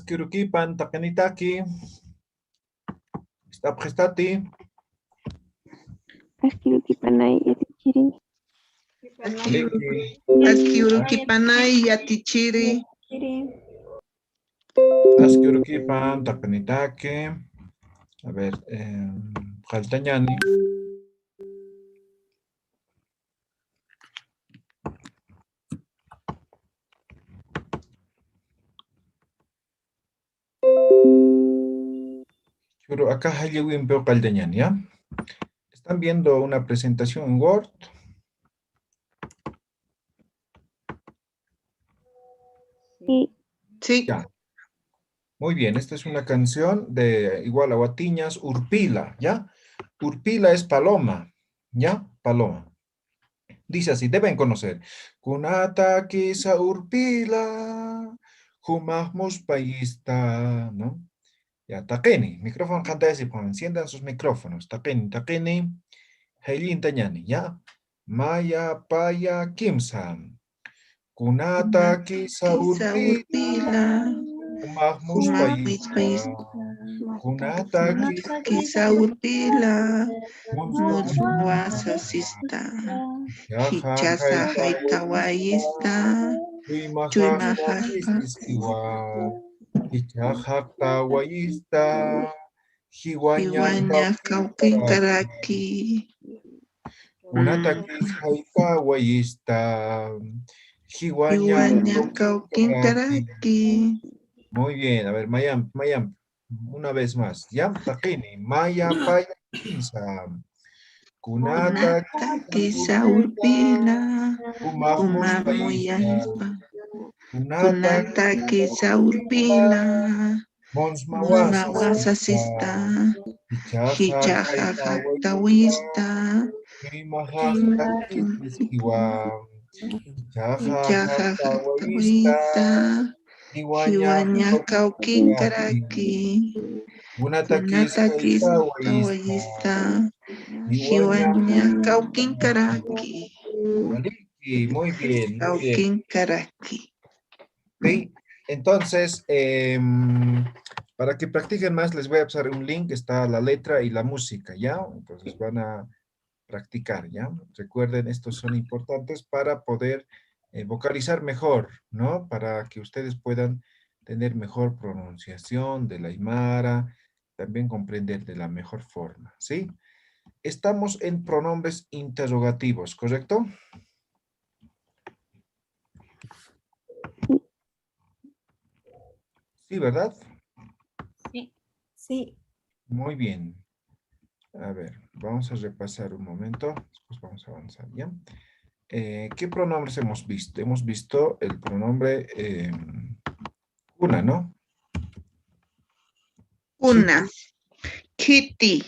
Askirukipan takanitaki. Stapgestati. Askirukipanay yatichiri. Askiurukipanay yatichiri. Askirukipan takanitaki. A ver, Jaltañani. Pero acá hay un veo Caldañani, ¿ya? ¿Están viendo una presentación en Word? Sí. Sí. Ya. Muy bien, esta es una canción de igual a Guatiñas, Urpila, ¿ya? Urpila es paloma, ¿ya? Paloma. Dice así, deben conocer. Kunata kisa Urpila, humahmus paista, ¿no? Ya, Takeni, micrófono canta así, pues, enciendan sus micrófonos. Takeni, Heilin Tañani, ¿ya? Maya Paya Kimsam. Kunata kisa Urpila, humahmus paista. Kunata Kisa urpila. Monsma Muswasa sista. Yaha Hichasa haitawaista. Tuimahasta Chuimahaka. istiwa. Ichahakta waista. Hiwanyaka Iwaña kaukinkaraki. Kunata kishaita waista. Iwaña Hiwanyaka. kaukinkaraki. Muy bien, a ver, Mayam, una vez más. Ya, Takini, Maya Paya Kinsa. Kunata Kisa urpila. Kumahmus Paista. Umamuyaspa. Kunata Kunata kisa urpila. Monsmawasa. Musmawasa sista. Ichaha Hichaha Kaita haktawista. Tuimahasta Istiwa. Ichaha Hichaha Hasta Waista. haktawista. Iwanya Hiwaña kaukinkaraki. Unatakis Kunata Kaita kisa Waista. tawista. Iwanya Hiwaña kaukinkaraki. Maliki, muy bien, muy bien. Kaukinkaraki. ¿Sí? Entonces, para que practiquen más, les voy a pasar un link, está la letra y la música, ¿ya? Entonces van a practicar, ¿ya? Recuerden, estos son importantes para poder vocalizar mejor, ¿no? Para que ustedes puedan tener mejor pronunciación de la Aymara, también comprender de la mejor forma, ¿sí? Estamos en pronombres interrogativos, ¿correcto? Sí, ¿verdad? Sí. Sí. Muy bien. A ver, vamos a repasar un momento, después vamos a avanzar, ¿ya? ¿Qué pronombres hemos visto? Hemos visto el pronombre una, ¿no? Una. Kitty.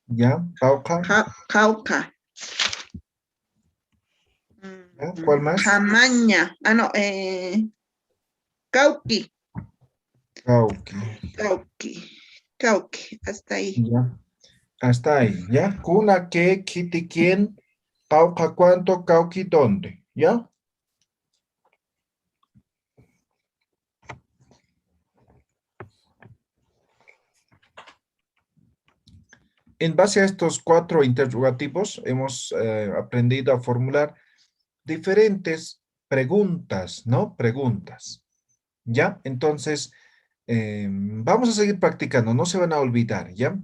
¿Ya? Pauca, Cauca. ¿ya? ¿Cuál más? Camaña. Ah, no. Cauqui. Cauqui, Cauqui. Cauqui. Hasta ahí. ¿ya? Hasta ahí, ¿ya? Cuna, ¿qué? Kitty, ¿quién? Pauca, ¿cuánto? Cauqui, ¿dónde? ¿Ya? En base a estos 4 interrogativos, hemos aprendido a formular diferentes preguntas, ¿no? Preguntas. ¿Ya? Entonces, vamos a seguir practicando, no se van a olvidar, ¿ya?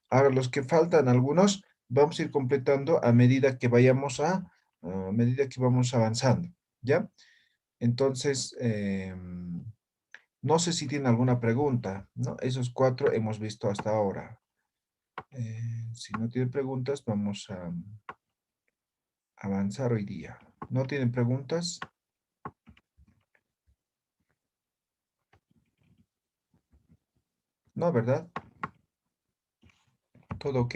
Ahora, los que faltan, algunos, vamos a ir completando a medida que a medida que vamos avanzando, ¿ya? Entonces, no sé si tienen alguna pregunta, ¿no? Esos 4 hemos visto hasta ahora. Si no tienen preguntas, vamos a avanzar hoy día. ¿No tienen preguntas? No, ¿verdad? ¿Todo ok?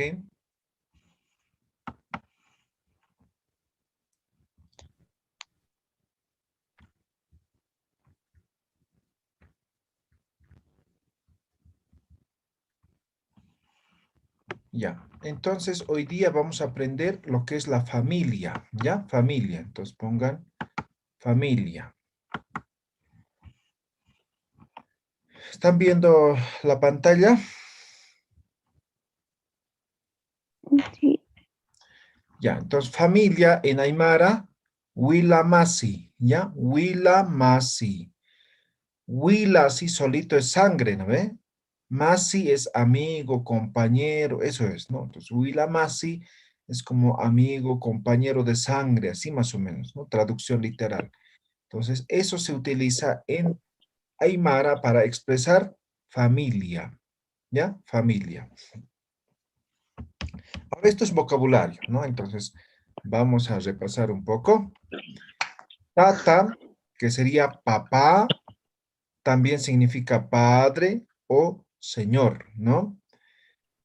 Ya, entonces hoy día vamos a aprender lo que es la familia, ¿ya? Familia, entonces pongan familia. ¿Están viendo la pantalla? Sí. Ya, entonces familia en Aymara, Huilamasi, ¿ya? Huilamasi. Huila, así solito es sangre, ¿no ve? Masi es amigo, compañero, eso es, ¿no? Entonces, Huilamasi es como amigo, compañero de sangre, así más o menos, ¿no? Traducción literal. Entonces, eso se utiliza en Aymara para expresar familia, ¿ya? Familia. Ahora, esto es vocabulario, ¿no? Entonces, vamos a repasar un poco. Tata, que sería papá, también significa padre o señor, ¿no?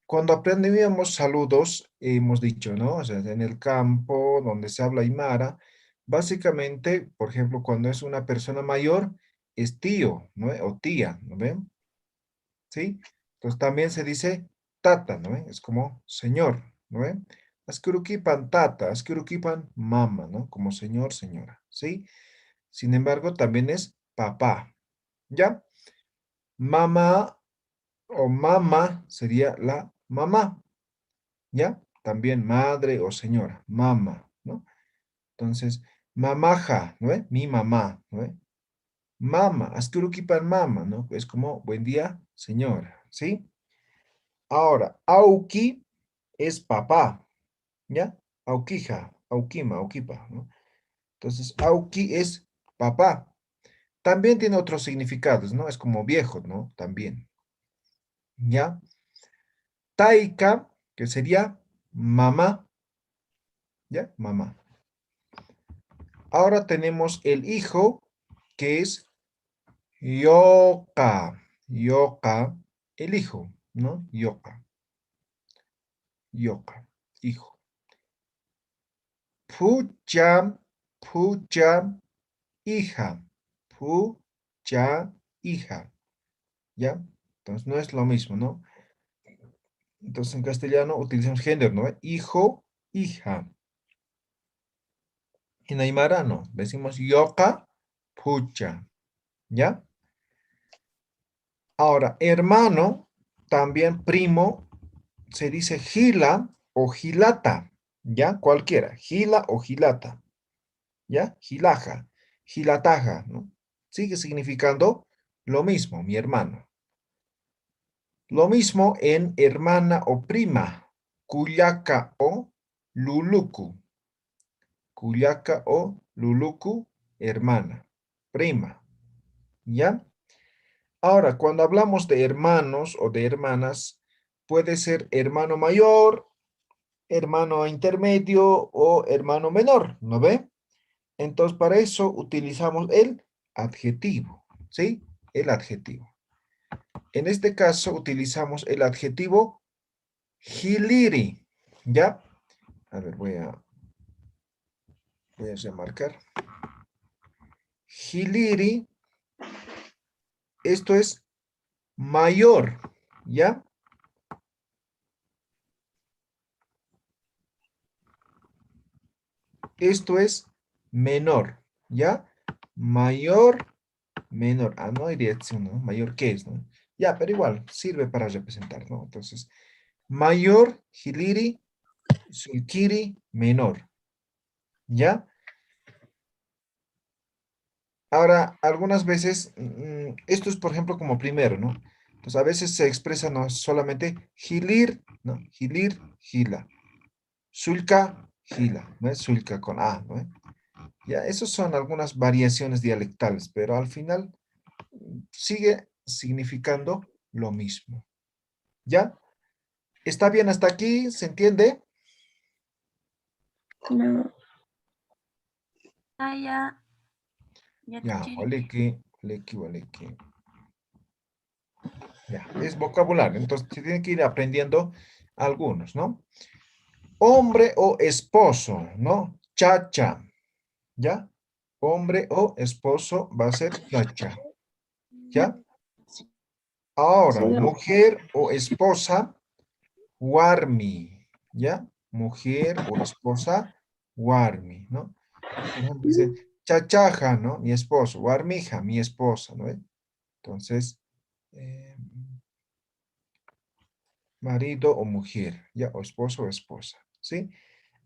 Cuando aprendíamos saludos, hemos dicho, ¿no? O sea, en el campo donde se habla aymara, básicamente, por ejemplo, cuando es una persona mayor, es tío, ¿no? O tía, ¿no ven? ¿Sí? Entonces también se dice tata, ¿no? Es como señor, ¿no ven? Askurukipan tata, askurukipan mama, ¿no? Como señor, señora, ¿sí? Sin embargo, también es papá, ¿ya? Mamá o mama sería la mamá, ¿ya? También madre o señora, mama, ¿no? Entonces, mamaja, ¿no ve? Mi mamá, ¿no ve? Mama, askurukipan mama, ¿no? Es como, buen día, señora, ¿sí? Ahora, auki es papá, ¿ya? Aukija, aukima, aukipa, ¿no? Entonces, auki es papá. También tiene otros significados, ¿no? Es como viejo, ¿no? También, ¿ya? Taika, que sería mamá, ¿ya? Mamá. Ahora tenemos el hijo, que es yoka. Yoka, el hijo, ¿no? Yoka. Yoka, hijo. Pucha, pucha, hija. Pucha, hija. ¿Ya? Entonces no es lo mismo, ¿no? Entonces en castellano utilizamos género, ¿no? Hijo, hija. En aymara no. Decimos yoka, pucha. ¿Ya? Ahora, hermano, también primo, se dice gila o gilata, ¿ya? Cualquiera, gila o gilata, ¿ya? Gilaja, gilataja, ¿no? Sigue significando lo mismo, mi hermano. Lo mismo en hermana o prima, cuyaca o luluku. Cuyaca o luluku, hermana, prima, ¿ya? Ahora, cuando hablamos de hermanos o de hermanas, puede ser hermano mayor, hermano intermedio o hermano menor, ¿no ve? Entonces, para eso utilizamos el adjetivo, ¿sí? El adjetivo. En este caso, utilizamos el adjetivo hiliri, ¿ya? A ver, voy a remarcar. Hiliri, esto es mayor, ¿ya? Esto es menor, ¿ya? Mayor, menor. Ah, no hay dirección, ¿no? Mayor que es, ¿no? Ya, pero igual, sirve para representar, ¿no? Entonces, mayor, hiliri, sulkiri, menor, ¿ya? Ahora, algunas veces, esto es, por ejemplo, como primero, ¿no? Entonces, a veces se expresa no solamente hilir, ¿no? Hilir, hila. Sulka, hila, ¿no es? Sulka con A, ¿no? Ya, esas son algunas variaciones dialectales, pero al final sigue significando lo mismo. ¿Ya? ¿Está bien hasta aquí? ¿Se entiende? No. Ah, ya. Ya, Ya, teacher. oleki, oleki, oleki. Ya, es vocabulario, entonces se tiene que ir aprendiendo algunos, ¿no? Hombre o esposo, ¿no? Chacha, ¿ya? Hombre o esposo va a ser chacha, ¿ya? Ahora, Solo mujer o esposa, warmi, ¿ya? Mujer o esposa, warmi, ¿no? Por ejemplo, dice, chachaja, ¿no? Mi esposo, warmija, mi esposa, ¿no? Entonces, eh, marido o mujer, ¿ya? O esposo o esposa, ¿sí?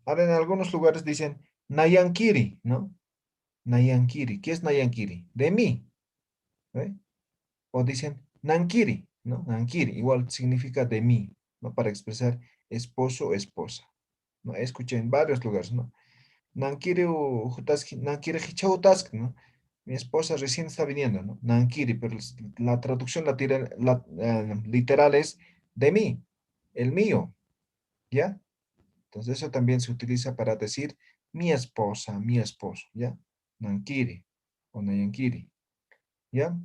Ahora en algunos lugares dicen Nayankiri, ¿no? Nayankiri. ¿Qué es Nayankiri? De mí, ¿eh? O dicen Nankiri, ¿no? Nankiri, igual significa de mí, ¿no? Para expresar esposo o esposa, ¿no? Escuché en varios lugares, ¿no? Nankiri hutaski, Nankiri hichautask, ¿no? Mi esposa recién está viniendo, ¿no? Nankiri, pero la traducción literal es de mí, el mío, ¿ya? Entonces eso también se utiliza para decir mi esposa, mi esposo, ¿ya? Nankiri o Nayankiri, ¿ya?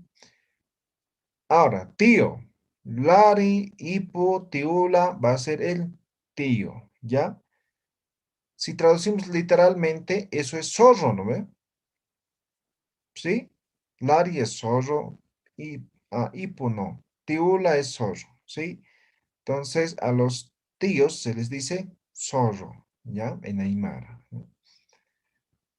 Ahora, tío. Lari, hipo, tiula va a ser el tío, ¿ya? Si traducimos literalmente, eso es zorro, ¿no ve? ¿Sí? Lari es zorro y hipo no. Tiula es zorro, ¿sí? Entonces, a los tíos se les dice zorro, ¿ya? En Aymara, ¿no?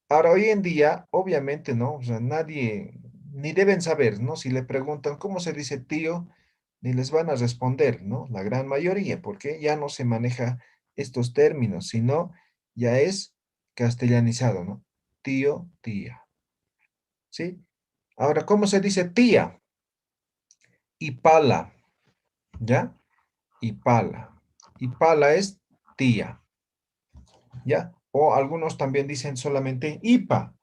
Ahora, hoy en día, obviamente, ¿no? O sea, nadie, ni deben saber, ¿no? Si le preguntan cómo se dice tío, ni les van a responder, ¿no? La gran mayoría, porque ya no se maneja estos términos, sino ya es castellanizado, ¿no? Tío, tía, ¿sí? Ahora, ¿cómo se dice tía? Y pala, ¿ya? Y pala. Y pala es tía, ¿ya? O algunos también dicen solamente ipa,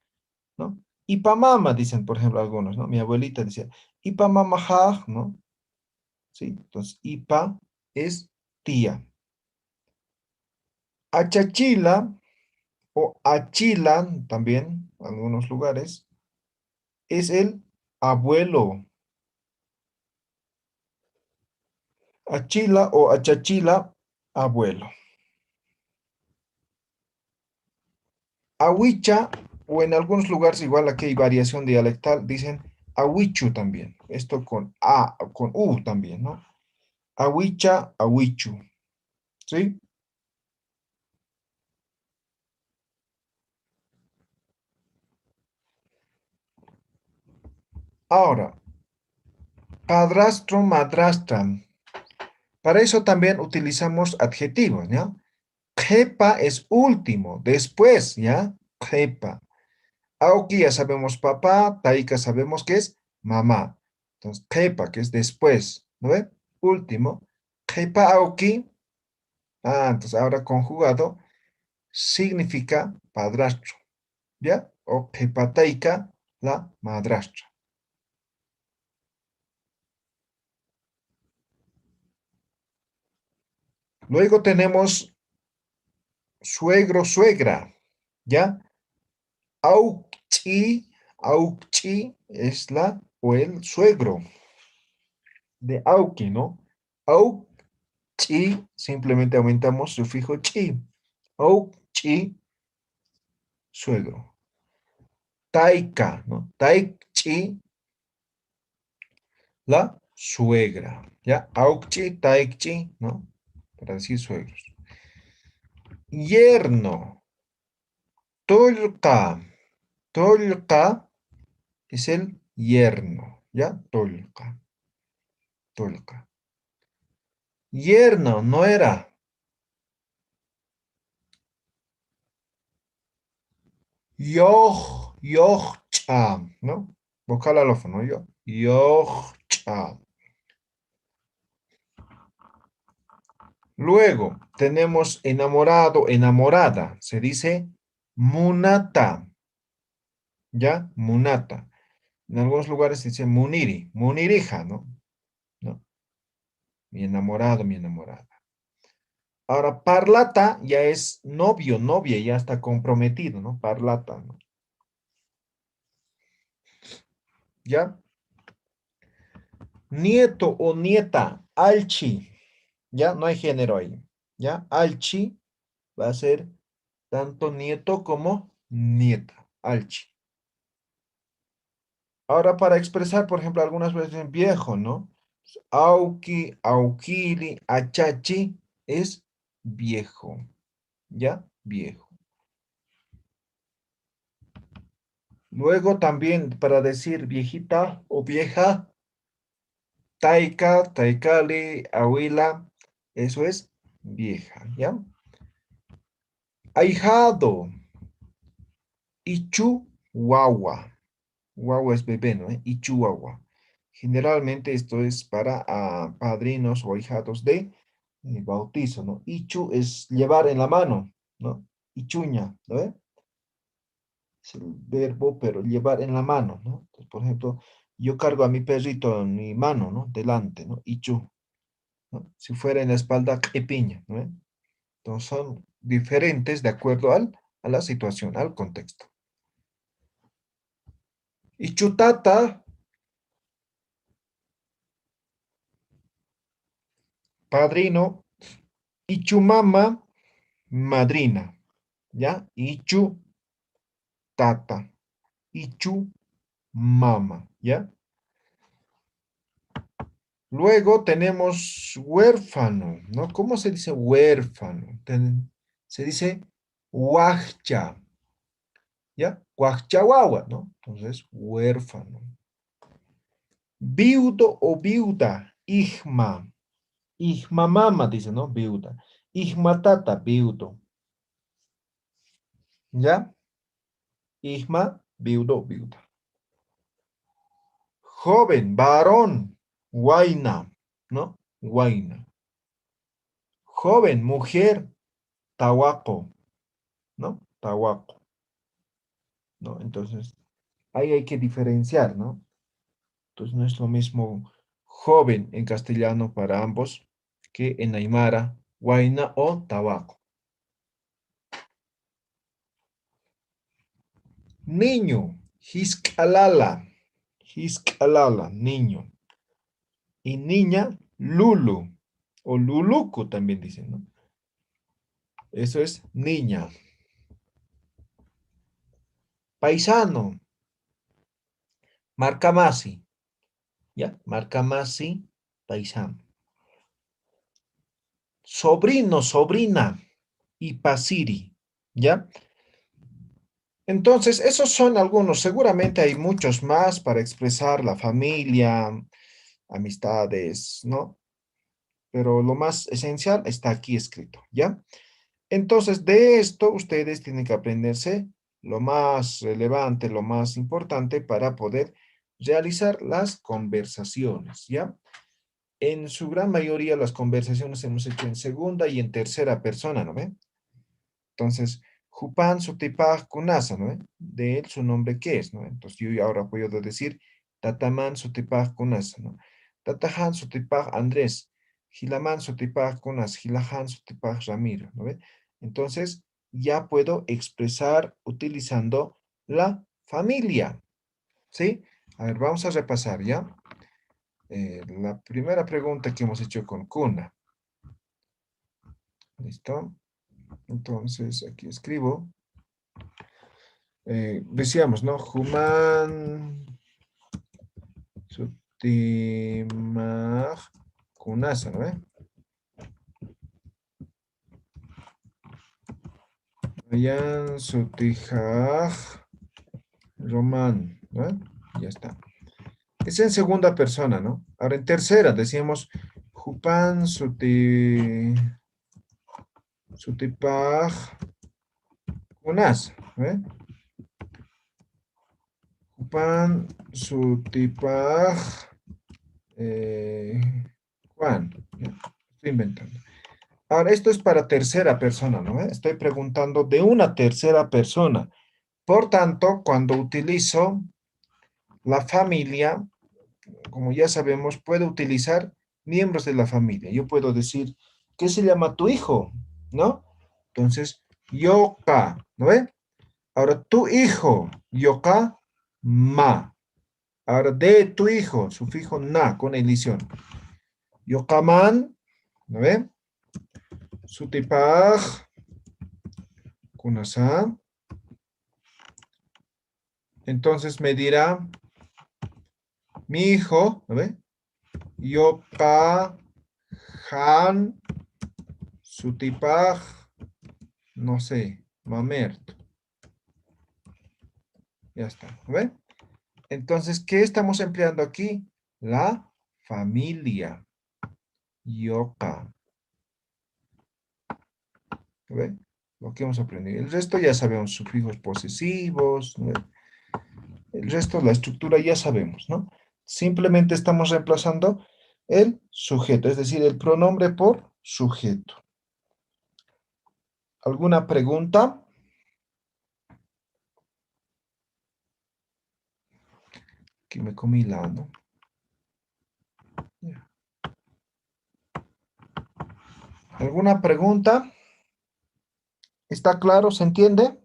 ¿no? Ipa mama, dicen, por ejemplo, algunos, ¿no? Mi abuelita decía, ipa mamajaj, ¿no? ¿Sí? Entonces, ipa es tía. Achachila o achila, también, en algunos lugares, es el abuelo. Achila o achachila, abuelo. Ahuicha, o en algunos lugares, igual aquí hay variación dialectal, dicen ahuichu también. Esto con A, con U también, ¿no? Ahuicha, ahuichu. ¿Sí? Ahora, padrastro, madrastra. Para eso también utilizamos adjetivos, ¿ya? Jepa es último, después, ¿ya? Jepa. Aoki ya sabemos papá, Taika sabemos que es mamá. Entonces, jepa, que es después, ¿no ve? Último. Jepa Aoki, entonces ahora conjugado, significa padrastro, ¿ya? O jepa Taika, la madrastra. Luego tenemos suegro, suegra, ¿ya? Auchi, auchi es la o el suegro de Auki, ¿no? Auchi, simplemente aumentamos sufijo chi. Auchi, suegro. Taika, ¿no? Taichi, la suegra. ¿Ya? Auchi, taichi, ¿no? Para decir suegros. Yerno. Tolka. Tolka es el yerno. ¿Ya? Tolka. Tolka. Yerno, no era. Yochcha, ¿no? Vocal alófono, yo. Yochcha. Luego tenemos enamorado, enamorada. Se dice munata, ¿ya? Munata. En algunos lugares se dice muniri, munirija, ¿no? ¿No? Mi enamorado, mi enamorada. Ahora, parlata ya es novio, novia, ya está comprometido, ¿no? Parlata, ¿no? ¿Ya? Nieto o nieta, alchi, ¿ya? No hay género ahí, ¿ya? Alchi va a ser tanto nieto como nieta, alchi. Ahora, para expresar, por ejemplo, algunas veces en viejo, ¿no? Auki, aukili, achachi es viejo, ¿ya? Viejo. Luego también para decir viejita o vieja, Taika, taikali, abuela, eso es vieja, ¿ya? Ahijado, ichu, guagua. Guagua es bebé, ¿no? Ichu, guagua. Generalmente esto es para padrinos o ahijados de bautizo, ¿no? Ichu es llevar en la mano, ¿no? Ichuña, ¿no ve? Es el verbo, pero llevar en la mano, ¿no? Entonces, por ejemplo, yo cargo a mi perrito en mi mano, ¿no? Delante, ¿no? Ichu, ¿no? Si fuera en la espalda, epiña, ¿no ve? Entonces son diferentes de acuerdo a la situación, al contexto. Ichutata, padrino. Ichumama, madrina. ¿Ya? Ichu, tata. Ichu, mama. ¿Ya? Luego tenemos huérfano, ¿no? ¿Cómo se dice huérfano? Se dice huachcha, ¿ya? Huachchahuahua, ¿no? Entonces, huérfano. Viudo o viuda, ihma. Ihma mama, dice, ¿no? Viuda. Ihma tata, viudo. ¿Ya? Ihma, viudo, viuda. Joven, varón, huayna, ¿no? Huayna. Joven, mujer, tahuaco, ¿no? Tahuaco, ¿no? Entonces, ahí hay que diferenciar, ¿no? Entonces, no es lo mismo joven en castellano para ambos que en aymara, huayna o tahuaco. Niño, hiscalala, niño. Y niña, lulu, o luluco también dicen, ¿no? Eso es niña. Paisano, marcamasi, ¿ya? Marcamasi, paisano. Sobrino, sobrina, y pasiri, ¿ya? Entonces, esos son algunos. Seguramente hay muchos más para expresar la familia, amistades, ¿no? Pero lo más esencial está aquí escrito, ¿ya? Entonces, de esto ustedes tienen que aprenderse lo más relevante, lo más importante para poder realizar las conversaciones, ¿ya? En su gran mayoría las conversaciones hemos hecho en segunda y en tercera persona, ¿no ve? Entonces, Jupan Sutipaj Kunasa, ¿no ve? De él su nombre, ¿qué es, no? Entonces, yo ahora puedo decir Tataman Sutipaj Kunasa, ¿no? Tatahan Sutipaj Andrés, Gilaman Sutipaj Kunas, Gilahan Sutipaj Ramiro, ¿no ve? Entonces, ya puedo expresar utilizando la familia, ¿sí? A ver, vamos a repasar, ¿ya? La primera pregunta que hemos hecho con Kuna. ¿Listo? Entonces, aquí escribo. Decíamos, ¿no? Human Sutimaj Kunasa, ¿no? Ayan Sutijaj Roman, ¿no? Ya está. Es en segunda persona, ¿no? Ahora en tercera decíamos Jupan Sutipaj Kunasa, ¿no? Jupan Sutipaj Juan. ¿Ya? Estoy inventando. Ahora, esto es para tercera persona, ¿no? Estoy preguntando de una tercera persona. Por tanto, cuando utilizo la familia, como ya sabemos, puedo utilizar miembros de la familia. Yo puedo decir, ¿qué se llama tu hijo? ¿No? Entonces, yoka, ¿no ve? Ahora, tu hijo, yoka, ma. Ahora, de tu hijo, sufijo na, con edición. Yokaman, ¿no ve? Sutipaj, kunasa. Entonces me dirá, mi hijo, ¿no ve? Yoka, han, sutipaj, no sé, mamerto. Ya está, ¿no ve? Entonces, ¿qué estamos empleando aquí? La familia, yoka. ¿Ve? Lo que hemos aprendido. El resto ya sabemos, sufijos posesivos, ¿no? El resto, la estructura ya sabemos, ¿no? Simplemente estamos reemplazando el sujeto, es decir, el pronombre por sujeto. ¿Alguna pregunta? Que me comí la, ¿no? Ya. ¿Alguna pregunta? ¿Está claro? ¿Se entiende?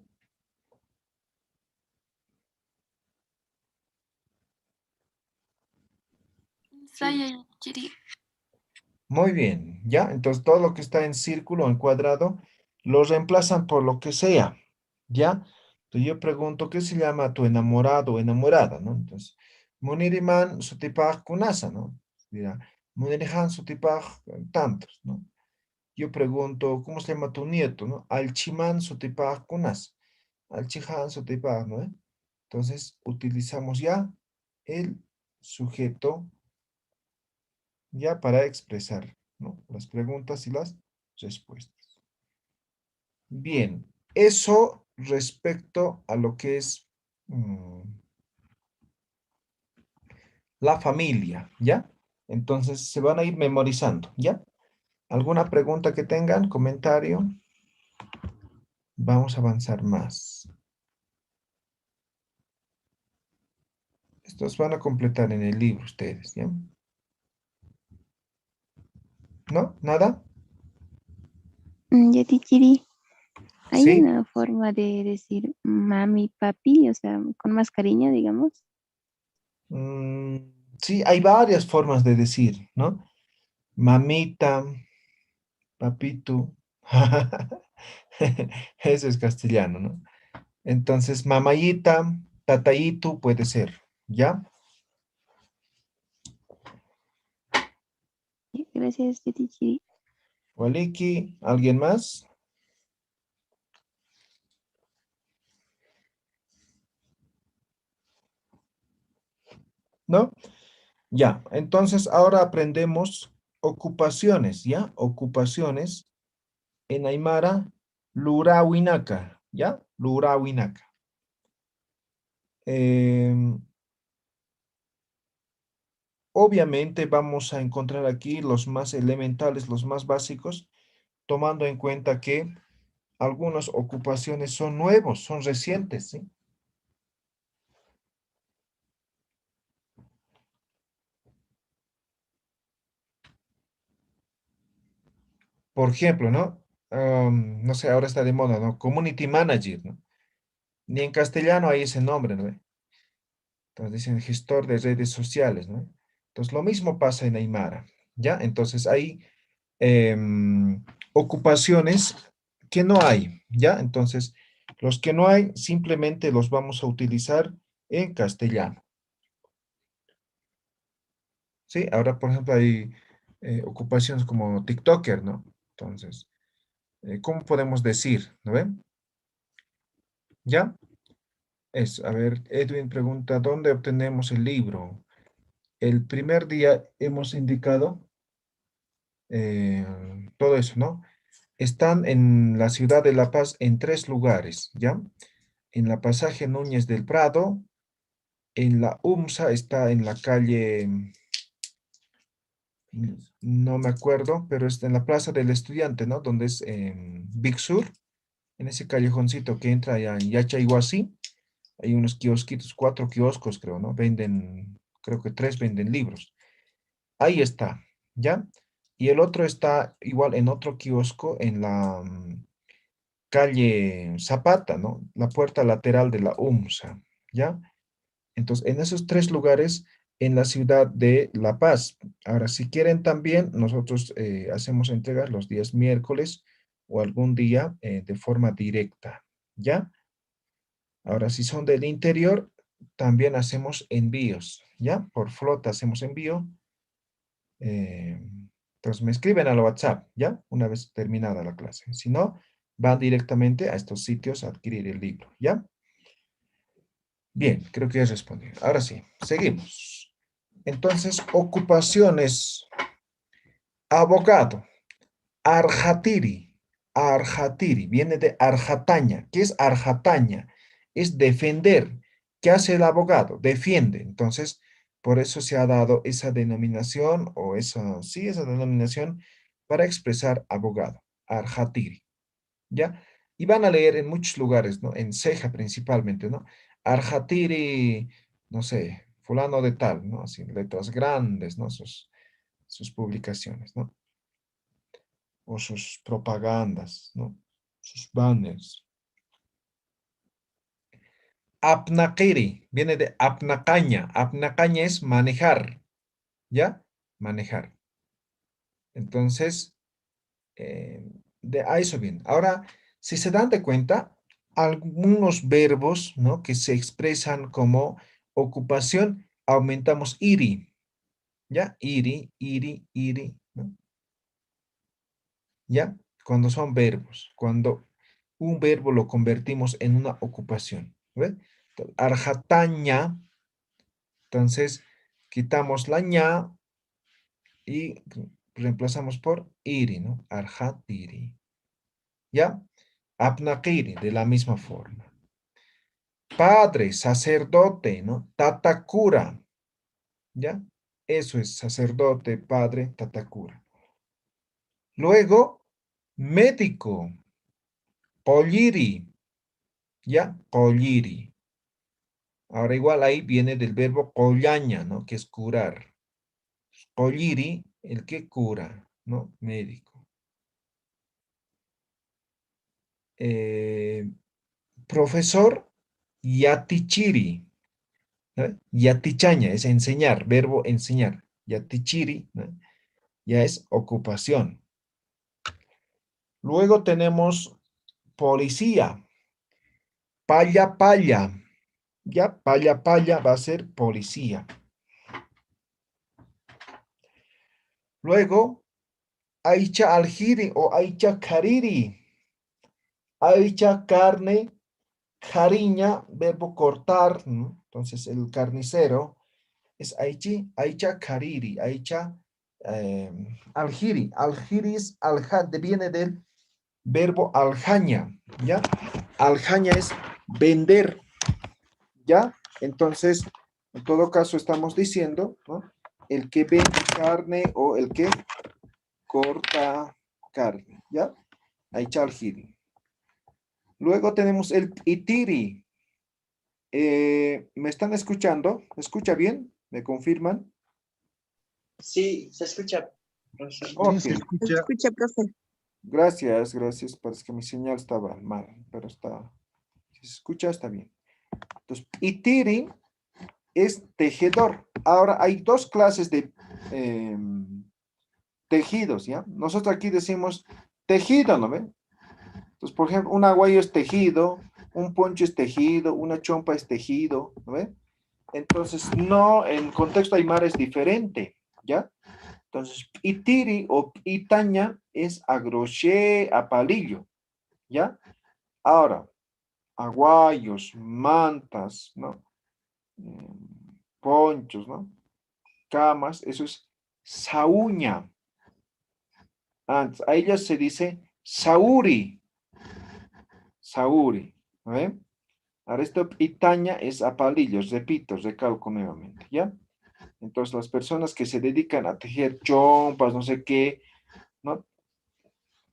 Saya jadi. Muy bien, ¿ya? Entonces todo lo que está en círculo, en cuadrado, lo reemplazan por lo que sea, ¿ya? Entonces yo pregunto, ¿qué se llama tu enamorado o enamorada, ¿no? Entonces, Muniriman sutipaj kunasa, ¿no? Dirá, Munirihan sutipaj tantos, ¿no? Yo pregunto, ¿cómo se llama tu nieto, no? Alchiman sutipaj kunasa, Alchihan sutipaj, ¿no? Entonces utilizamos ya el sujeto ya para expresar, ¿no? Las preguntas y las respuestas. Bien, eso respecto a lo que es la familia, ¿ya? Entonces se van a ir memorizando, ¿ya? ¿Alguna pregunta que tengan? ¿Comentario? Vamos a avanzar más. Estos van a completar en el libro ustedes, ¿ya? ¿No? ¿Nada? Ya, Tichiri, hay ¿Sí? una forma de decir mami, papi, o sea, con más cariño, digamos. Mm, sí, hay varias formas de decir, ¿no? Mamita, papito. Eso es castellano, ¿no? Entonces, mamayita, tatayito puede ser, ¿ya? Gracias, Tichiri. Waliki, ¿alguien más? ¿No? Ya, entonces ahora aprendemos ocupaciones, ¿ya? Ocupaciones en Aymara, lurawinaka, ¿ya? Lurawinaka. Obviamente vamos a encontrar aquí los más elementales, los más básicos, tomando en cuenta que algunas ocupaciones son nuevos, son recientes, ¿sí? Por ejemplo, ¿no? No sé, ahora está de moda, ¿no? Community Manager, ¿no? Ni en castellano hay ese nombre, ¿no? Entonces dicen gestor de redes sociales, ¿no? Entonces lo mismo pasa en Aymara, ¿ya? Entonces hay ocupaciones que no hay, ¿ya? Entonces, los que no hay, simplemente los vamos a utilizar en castellano. ¿Sí? Ahora, por ejemplo, hay ocupaciones como TikToker, ¿no? Entonces, ¿cómo podemos decir? ¿No ven? ¿Ya? A ver, Edwin pregunta, ¿dónde obtenemos el libro? El primer día hemos indicado eh, todo eso, ¿no? Están en la ciudad de La Paz en 3 lugares, ¿ya? En la Pasaje Núñez del Prado, en la UMSA está en la calle, no me acuerdo, pero está en la Plaza del Estudiante, ¿no? Donde es Big Sur, en ese callejoncito que entra allá en Yachayhuasí, hay unos kiosquitos, 4 kioscos creo, ¿no? Venden, creo que 3 venden libros. Ahí está, ¿ya? Y el otro está igual en otro kiosco en la calle Zapata, ¿no? La puerta lateral de la UMSA, ¿ya? Entonces, en esos 3 lugares en la ciudad de La Paz. Ahora, si quieren también, nosotros hacemos entregas los días miércoles o algún día de forma directa, ¿ya? Ahora, si son del interior, también hacemos envíos, ¿ya? Por flota hacemos envío. eh, entonces, me escriben al WhatsApp, ¿ya? Una vez terminada la clase. Si no, van directamente a estos sitios a adquirir el libro, ¿ya? Bien, creo que ya respondí. Ahora sí, seguimos. Entonces, ocupaciones, abogado, arjatiri, arjatiri, viene de arjataña. ¿Qué es arjataña? Es defender. ¿Qué hace el abogado? Defiende. Entonces, por eso se ha dado esa denominación o esa, sí, esa denominación para expresar abogado, arjatiri, ¿ya? Y van a leer en muchos lugares, ¿no? En Ceja principalmente, ¿no? Arjatiri, no sé, fulano de tal, ¿no? Así, letras grandes, ¿no? Sus publicaciones, ¿no? O sus propagandas, ¿no? Sus banners. Apnakiri, viene de apnacaña. Apnacaña es manejar, ¿ya? Manejar. Entonces, a eso viene. Ahora, si se dan de cuenta, algunos verbos, ¿no? Que se expresan como ocupación, aumentamos iri, ¿ya? Iri, iri, iri, ¿no? ¿Ya? Cuando son verbos, cuando un verbo lo convertimos en una ocupación. ¿Ves? Arjataña, entonces quitamos la ña y reemplazamos por iri, ¿no? Arjatiri. ¿Ya? Apnakiri, de la misma forma. Padre, sacerdote, ¿no? Tatakura, ¿ya? Eso es sacerdote, padre, tatakura. Luego, médico, polliri, ¿ya? Polliri. Ahora igual ahí viene del verbo collaña, ¿no? Que es curar. Polliri, el que cura, ¿no? Médico. Profesor, yatichiri. ¿No? Yatichaña es enseñar, verbo enseñar. Yatichiri, ¿no? Ya es ocupación. Luego tenemos policía. Paya, paya. Ya, paya, paya va a ser policía. Luego, aicha aljiri o aicha kariri. Aicha carne, cariña, verbo cortar, ¿no? Entonces, el carnicero es aichi, aicha kariri, aicha aljiri. Aljiri es viene del verbo aljaña, ¿ya? Aljaña es vender, ¿ya? Entonces, en todo caso estamos diciendo, ¿no? El que vende carne o el que corta carne, ¿ya? Aicha aljiri. Luego tenemos el itiri. ¿Me están escuchando? ¿Me escucha bien? ¿Me confirman? Sí, se escucha, profesor. Ok, Sí, se escucha. Escucha, profe. gracias, gracias. Parece que mi señal estaba mal, pero está, si se escucha, está bien. Entonces, itiri es tejedor. Ahora, hay dos clases de tejidos, ¿ya? Nosotros aquí decimos tejido, ¿no ven? Entonces, por ejemplo, un aguayo es tejido, un poncho es tejido, una chompa es tejido, ¿no ven? Entonces, no, en contexto aymara es diferente, ¿ya? Entonces, itiri o itaña es a crochet, a palillo, ¿ya? Ahora, aguayos, mantas, ¿no? Ponchos, ¿no? Camas, eso es sauña. Antes, a ella se dice sauri, sauri, ¿no? Ahora esto itaña es a palillos, repito, recalco nuevamente, ¿ya? Entonces, las personas que se dedican a tejer chompas, no sé qué, ¿no?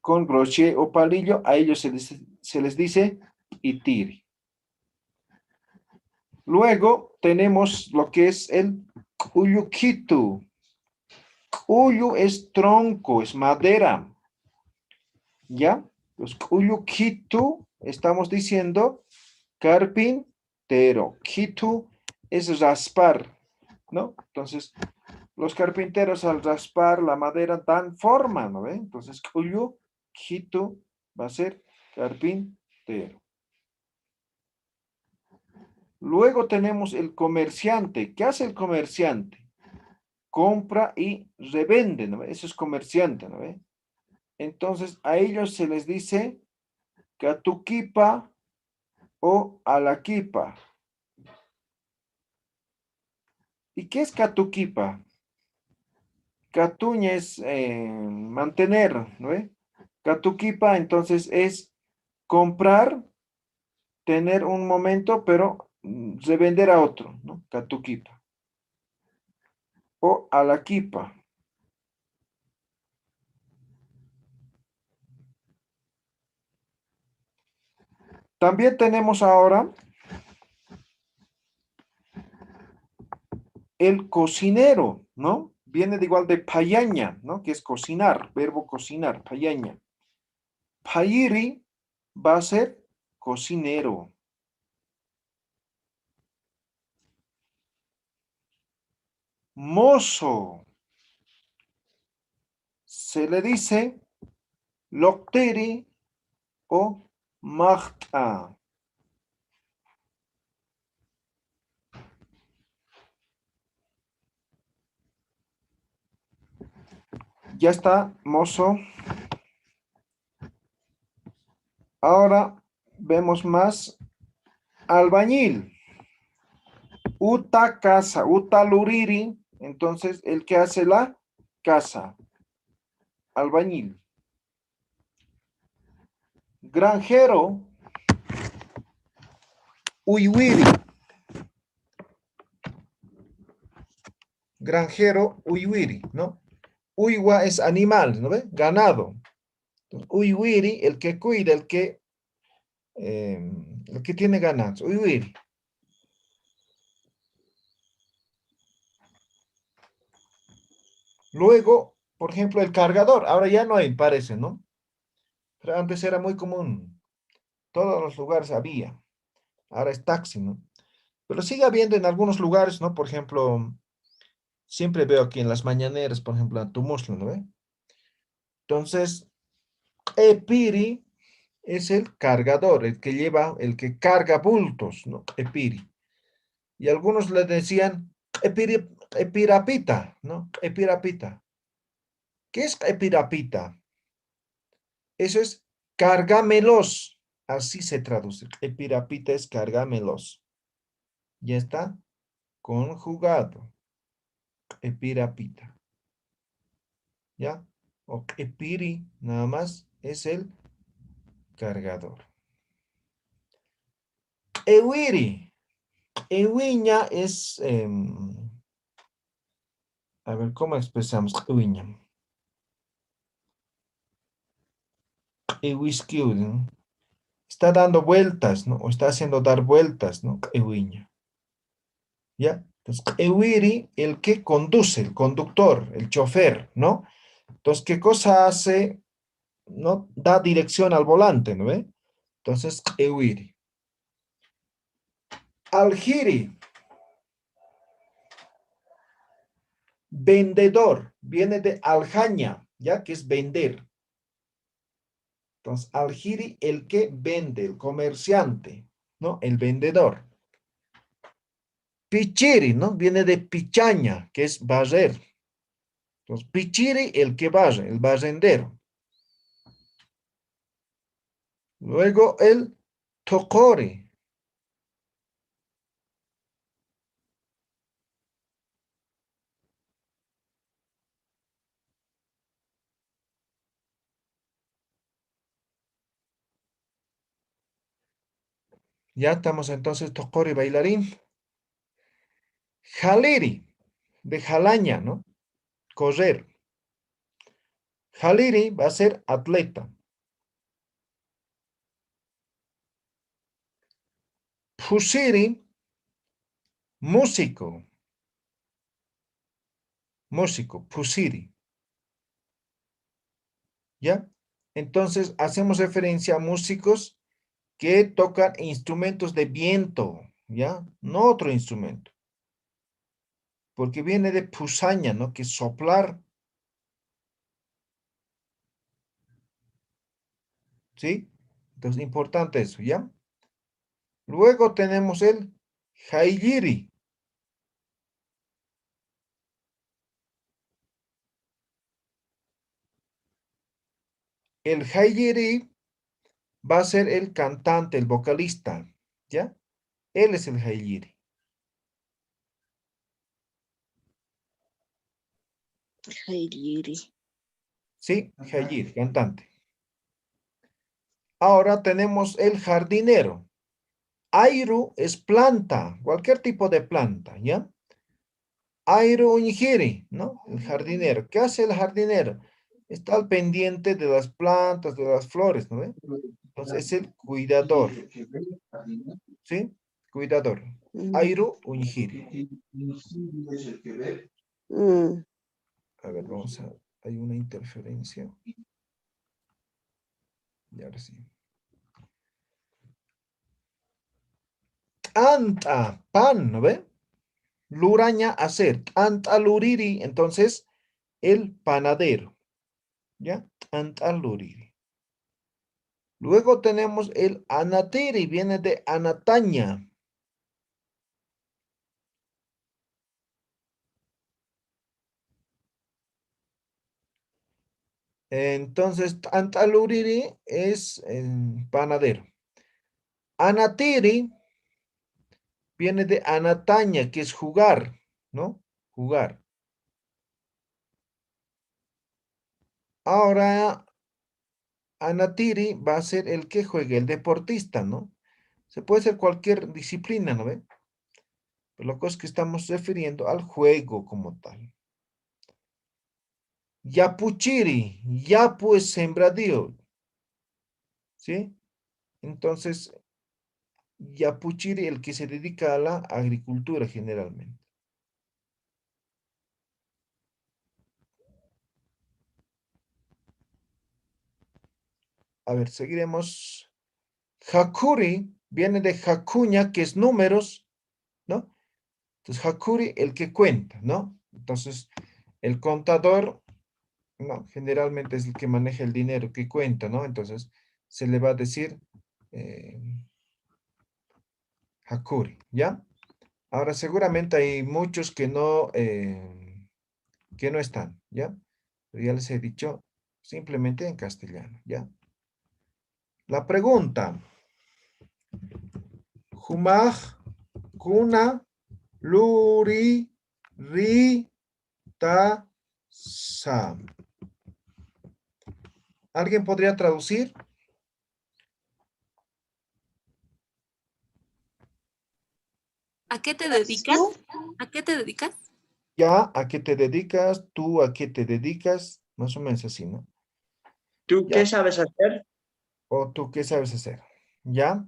Con crochet o palillo, a ellos se les dice itiri. Luego tenemos lo que es el uyukitu. Uyu es tronco, es madera. ¿Ya? Los uyukitu, estamos diciendo carpintero. Kitu es raspar, ¿no? Entonces, los carpinteros al raspar la madera dan forma, ¿no ve? Entonces, uyukitu va a ser carpintero. Luego tenemos el comerciante. ¿Qué hace el comerciante? Compra y revende, ¿no ve? Eso es comerciante, ¿no ve? Entonces, a ellos se les dice catuquipa o alaquipa. ¿Y qué es Catuquipa? Catuña es mantener, ¿no ve? Catuquipa entonces es comprar, tener un momento, pero revender a otro, ¿no? Catuquipa. O Alaquipa. También tenemos ahora el cocinero, ¿no? Viene de igual de payaña, ¿no? Que es cocinar, verbo cocinar, payaña. Payiri va a ser cocinero. Mozo. Se le dice lokteri o magta. Ya está, mozo. Ahora vemos más albañil. Uta casa, uta luriri. Entonces, el que hace la casa. Albañil. Granjero. Uyuiri. Granjero, uyuiri, ¿no? Uywa es animal, ¿no ve? Ganado. Uyuiri, el que cuida, el que tiene ganados. Uyuiri. Luego, por ejemplo, el cargador. Ahora ya no hay, parece, ¿no? Pero antes era muy común. Todos los lugares había. Ahora es taxi, ¿no? Pero sigue habiendo en algunos lugares, ¿no? Por ejemplo, siempre veo aquí en las mañaneras, por ejemplo, a Tumuslo, ¿no ve? Entonces, Epiri es el cargador, el que lleva, el que carga bultos, ¿no? Epiri. Y algunos le decían epirapita, ¿no? Epirapita. ¿Qué es epirapita? Eso es cárgamelos. Así se traduce. Epirapita es cárgamelos. Ya está conjugado. Epirapita. ¿Ya? O epiri, nada más, es el cargador. Ewiri. Ewiña es, a ver, ¿cómo expresamos ewiña? Ewisquiu, ¿no? Está dando vueltas, ¿no? O está haciendo dar vueltas, ¿no? Ewiña. ¿Ya? Entonces, ewiri, el que conduce, el conductor, el chofer, ¿no? Entonces, ¿qué cosa hace? ¿No? Da dirección al volante, ¿no ve? Entonces, ewiri. Aljiri. Vendedor. Viene de aljaña, ¿ya? Que es vender. Entonces, aljiri, el que vende, el comerciante, ¿no? El vendedor. Pichiri, ¿no? Viene de pichaña, que es barrer. Entonces, pichiri, el que barre, el barrendero. Luego, el tokori. Ya estamos entonces, tokori, bailarín. Jaliri, de jalaña, ¿no? Correr. Jaliri va a ser atleta. Pusiri, músico. Músico, pusiri. ¿Ya? Entonces, hacemos referencia a músicos que tocan instrumentos de viento, ¿ya? No otro instrumento. Porque viene de pusaña, ¿no? Que es soplar, ¿sí? Entonces, importante eso, ¿ya? Luego tenemos el jailiri. El jailiri va a ser el cantante, el vocalista, ¿ya? Él es el jailiri. Hayiri. Sí, Hayir, cantante. Ahora tenemos el jardinero. Airu es planta, cualquier tipo de planta, ¿ya? Airu unjiri, ¿no? El jardinero. ¿Qué hace el jardinero? Está al pendiente de las plantas, de las flores, ¿no ve? Entonces es el cuidador, ¿sí? Cuidador. Airu unjiri. A ver, vamos a... Hay una interferencia. Y ahora sí. Anta, pan, ¿no ve? Luraña, hacer. Anta luriri, entonces, el panadero. ¿Ya? Anta luriri. Luego tenemos el anatiri, viene de anataña. Entonces, anta luriri es panadero. Anatiri viene de anataña, que es jugar, ¿no? Jugar. Ahora, anatiri va a ser el que juegue, el deportista, ¿no? Se puede ser cualquier disciplina, ¿no ve? Pero lo que es que estamos refiriendo al juego como tal. Yapuchiri, yapu es sembradío, ¿sí? Entonces, yapuchiri, el que se dedica a la agricultura generalmente. A ver, seguiremos. Hakuri viene de hakuña, que es números, ¿no? Entonces, hakuri, el que cuenta, ¿no? Entonces, el contador, ¿no? Generalmente es el que maneja el dinero, que cuenta, ¿no? Entonces, se le va a decir hakuri, ¿ya? Ahora, seguramente hay muchos que no están, ¿ya? Pero ya les he dicho simplemente en castellano, ¿ya? La pregunta. Humaj, kuna, luri, ri, ta, sa. ¿Alguien podría traducir? ¿A qué te dedicas? ¿A qué te dedicas? Ya, ¿a qué te dedicas? ¿Tú a qué te dedicas? Más o menos así, ¿no? ¿Tú Ya. qué sabes hacer? ¿O tú qué sabes hacer? ¿Ya?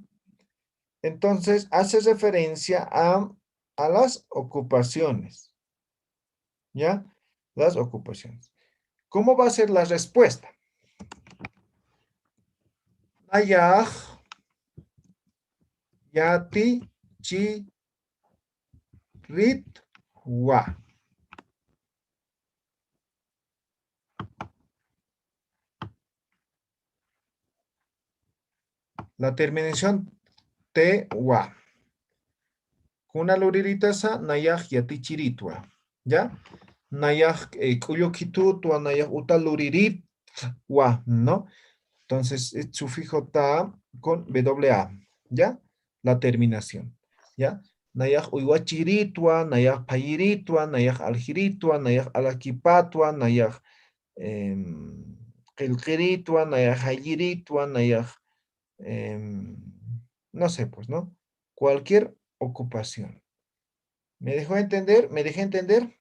Entonces, hace referencia a las ocupaciones. ¿Ya? Las ocupaciones. ¿Cómo va a ser la respuesta? Ayaj, yati, chi, rit, wa. La terminación te, wa. Kuna luriritaza, nayaj, yati, chiritwa. ¿Ya? Nayaj, kuyokitutua, nayaj, uta luririt, wa, ¿no? Entonces, es sufijo ta con WA, ¿ya? La terminación, ¿ya? Nayaj uywachiritwa, nayaj payiritwa, nayaj aljiritwa, nayaj alakipatwa, nayaj qilqiritwa, nayaj hayiritwa, nayaj, no sé, pues, ¿no? Cualquier ocupación. ¿Me dejó entender? ¿Me dejé entender?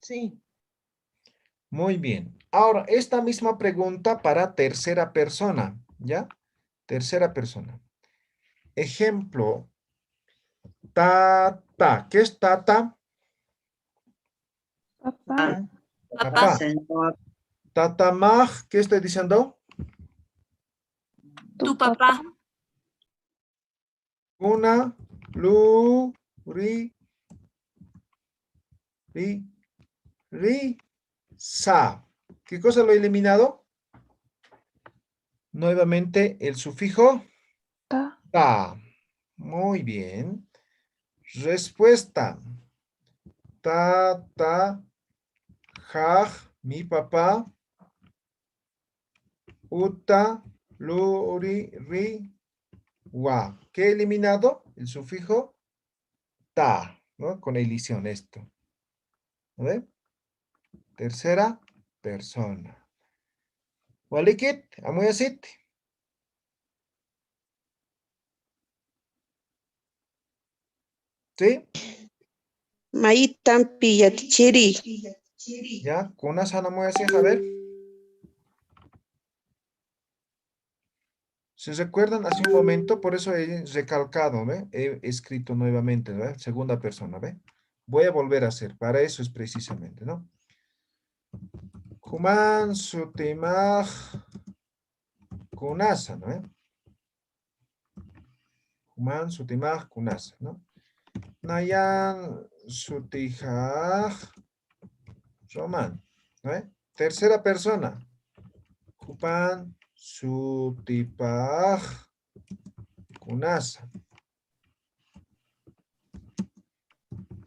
Sí. Muy bien. Ahora, esta misma pregunta para tercera persona, ¿ya? Tercera persona. Ejemplo, tata. ¿Qué es tata? Papá. Papá. Papá. Señor, Tatamaj, ¿qué estoy diciendo? Tu papá. Una, lu, ri, ri, sa. ¿Qué cosa lo he eliminado? Nuevamente el sufijo Ta. ta. Muy bien. Respuesta. Tata, jaj, mi papá. Uta, luri, ri, wa. ¿Qué he eliminado? El sufijo ta, ¿no? Con elición esto. ¿Ve? Tercera persona. Walikit, amuyasit. ¿Sí? Maitan pillatichiri. Ya, kuna sana amuyasit, a ver. Si recuerdan hace un momento, por eso he recalcado, ¿ve? He escrito nuevamente, ¿ve? Segunda persona, ¿ve? Voy a volver a hacer, para eso es precisamente, ¿no? Kuman sutimaj kunasa, ¿no? Kuman sutimaj kunasa, ¿no? Nayan sutijaj Roman, ¿no? Tercera persona. Kupan sutipaj kunasa.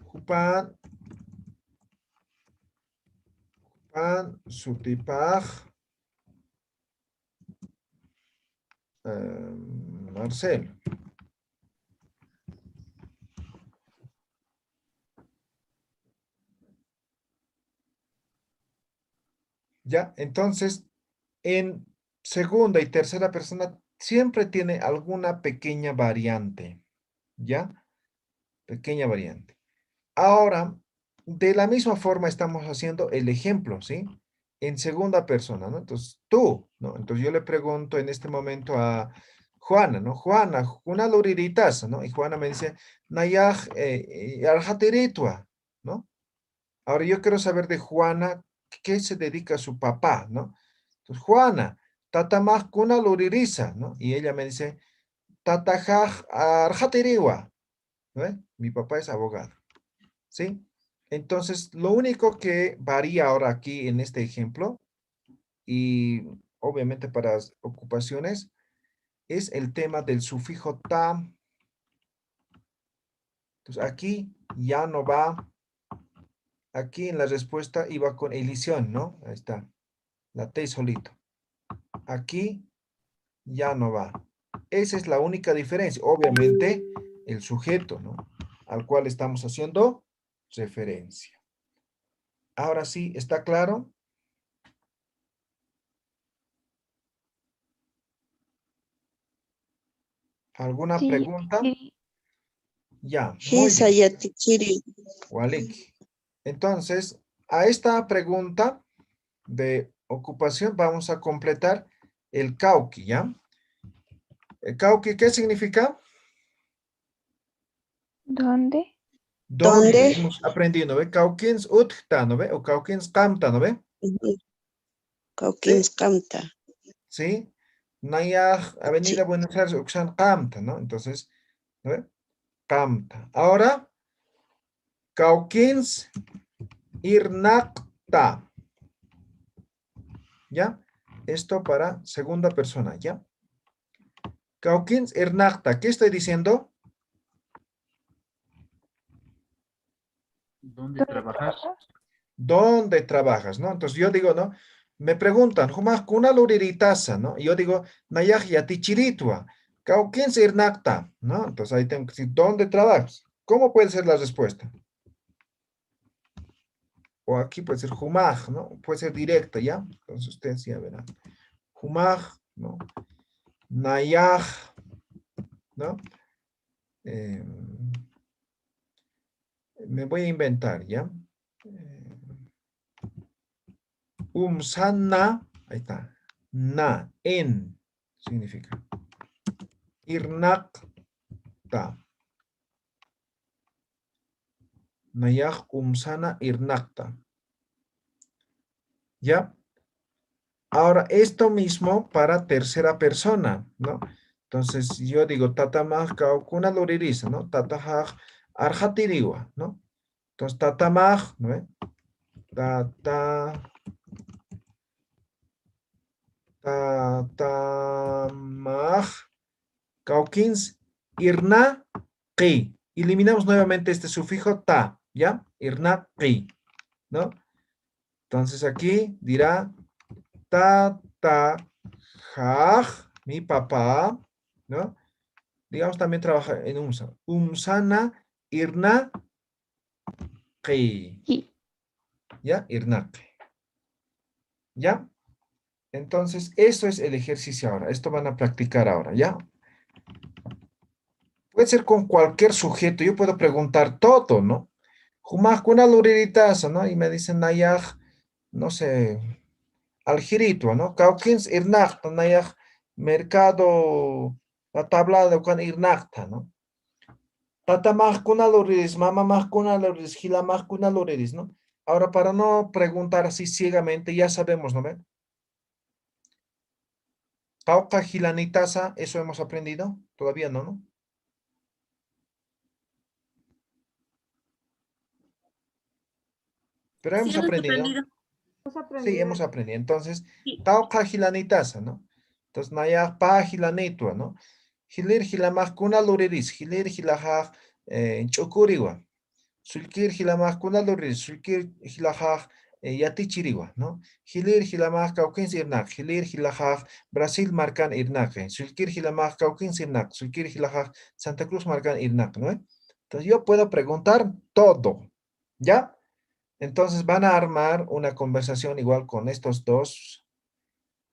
Kupan sutipaj Marcelo. Ya, entonces, en segunda y tercera persona siempre tiene alguna pequeña variante, ¿ya? Pequeña variante. Ahora, de la misma forma estamos haciendo el ejemplo, ¿sí? En segunda persona, ¿no? Entonces, tú, ¿no? Entonces yo le pregunto en este momento a Juana, ¿no? Juana, una luriritaza, ¿no? Y Juana me dice, Nayaj, arjatiritua, ¿no? Ahora yo quiero saber de Juana, ¿qué se dedica a su papá, ¿no? Entonces, Juana, tatamaj kuna luririsa, ¿no? Y ella me dice, tatajaj arjatiriwa, ¿no? Mi papá es abogado, ¿sí? Entonces, lo único que varía ahora aquí en este ejemplo, y obviamente para las ocupaciones, es el tema del sufijo ta. Entonces, aquí ya no va, aquí en la respuesta iba con elisión, ¿no? Ahí está, la T solito. Aquí ya no va. Esa es la única diferencia. Obviamente, el sujeto, ¿no? Al cual estamos haciendo referencia. Ahora sí, ¿está claro? ¿Alguna Sí, pregunta? sí. Ya, muy Hisa bien. yatichiri. Walik. Entonces, a esta pregunta de ocupación vamos a completar el cauqui, ¿ya? El cauqui, ¿qué significa? ¿Dónde? ¿Dónde? ¿Dónde? Hemos aprendido, ¿ve? Cauquins utkta, ¿no ve? O cauquins camta, ¿no ve? Kaukins ¿Sí? kamta. ¿Sí? Nayaj, Avenida Sí. Buenos Aires, Uxan camta, ¿no? Entonces, ¿no ve? Camta. Ahora, cauquins irnacta, ¿ya? Esto para segunda persona, ¿ya? Cauquins irnacta, ¿qué estoy diciendo? ¿Dónde ¿Dónde trabajas? trabajas? ¿Dónde trabajas? ¿No? Entonces yo digo, ¿no? Me preguntan, ¿Jumas kuna luriritaza? ¿No? Y yo digo, Nayaj yatichiritua, cauquins irnacta, ¿no? Entonces ahí tengo que decir, ¿dónde trabajas? ¿Cómo puede ser la respuesta? O aquí puede ser Jumaj, ¿no? Puede ser directa, ¿ya? Entonces ustedes ya verán. Jumaj, ¿no? Nayaj, ¿no? Eh, me voy a inventar, ¿ya? Umsana, ahí está. Na, en, significa. Irnakta. Nayaj umsana irnakta. ¿Ya? Ahora, esto mismo para tercera persona, ¿no? Entonces, yo digo, tatamaj kaukuna loririza, ¿no? Tatajaj arjatiriwa, ¿no? Entonces, tatamaj, ¿no? Tatamaj kaukins irna qi. Eliminamos nuevamente este sufijo ta, ¿ya? Irna qi, ¿no? Entonces, aquí dirá tatajaj, mi papá, ¿no? Digamos, también trabaja en UMSA. Umsana irna qi. Sí. ¿Ya? Irnaqi. ¿Ya? Entonces, eso es el ejercicio ahora. Esto van a practicar ahora, ¿ya? Puede ser con cualquier sujeto. Yo puedo preguntar todo, ¿no? Jumaj kuna luriritaza, ¿no? Y me dicen nayaj, no sé, aljirito, ¿no? Kaukins irnachta, nayaj, mercado, la tabla de cuan irnachta, ¿no? Tata más kuna luriris, mamá más kuna luriris, gila más kuna luriris, ¿no? Ahora, para no preguntar así ciegamente, ya sabemos, ¿no ven? Cauca gilanitasa, eso hemos aprendido. Todavía no, ¿no? Pero Sí, hemos hemos aprendido. aprendido. Sí, hemos aprendido. Entonces, Sí. tauca gilanitasa, ¿no? Entonces, naya pa gilanitua, ¿no? Gilir gilamaj kuna luriris, gilir gilajaj chukuriwa. Sulkir gilamaj kuna luriris, sulkir gilajaj yatichiriwa, ¿no? Gilir gilamaj cauquins irnak, gilir gilajaj Brasil marcan irnak, sulkir gilamaj cauquins irnak, sulkir gilajaj Santa Cruz marcan irnak, ¿no? Entonces, yo puedo preguntar todo, ¿ya? Entonces van a armar una conversación igual con estos dos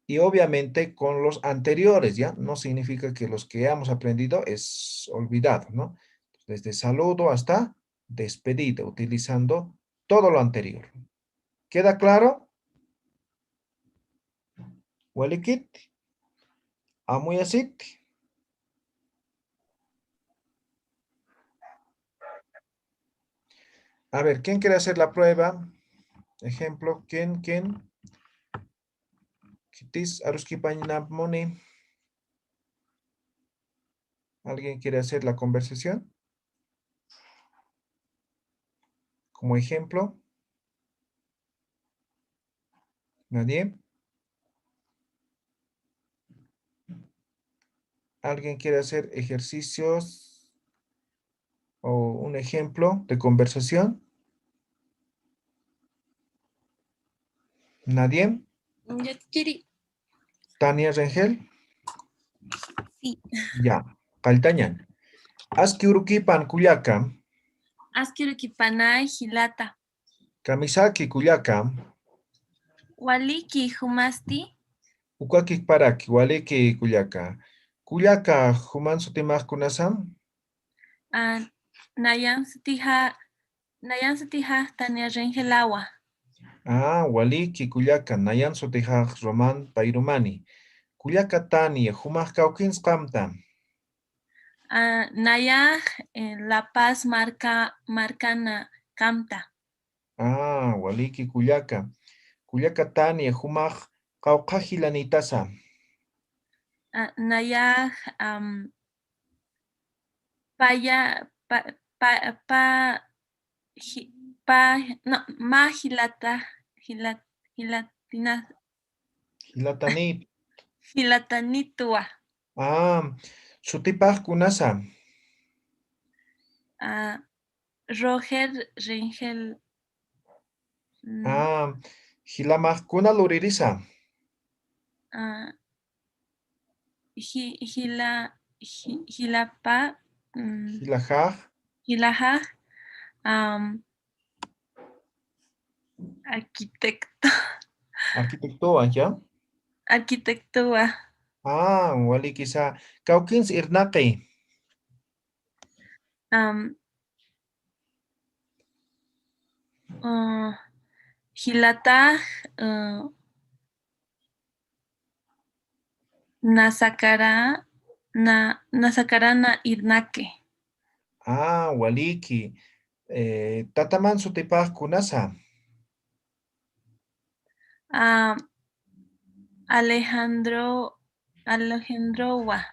y obviamente con los anteriores, ¿ya? No significa que los que hemos aprendido es olvidado, ¿no? Desde saludo hasta despedida, utilizando todo lo anterior. ¿Queda claro? Walikit, amuyasit. A ver, ¿quién quiere hacer la prueba? Ejemplo, ¿quién? Kitis aruski moni. ¿Alguien quiere hacer la conversación? Como ejemplo, ¿nadie? ¿Alguien quiere hacer ejercicios o un ejemplo de conversación? ¿Nadie? Yachiri. ¿Tania Rengel? Sí. Ya. Kaltañan. Aski urukipan kuyaka. Askiru kipanay hilata. Kamisaki kuyaka. Waliki humasti. Ukakik paraki waliki kuyaka. Kuyaka human sutimaj kunasam. Nayan sutiha tania rengelawa. Waliki kuyaka. Nayan sutijaj Roman Pairumani. Kuyaka tani humaj kaukins kamta. Naya La Paz marcana kamta. Waliki kuyaka. Kuyaka tani humaj kaukajilanitasa. Naya paya no mahilata hilatina Hilatanit. hilatanitua. Sutipaj kunasa. Roger Rengel. Hilamaj kuna luririsa. Hilapa. Hilajaj. Hilaja. Arquitecto. Arquitectura, ¿ya? Arquitectura. Wali quizá. Kaukins irnaqi. Hilata nasakara na irnake. Waliki. Tataman sutipaj kunasa. Alejandrowa.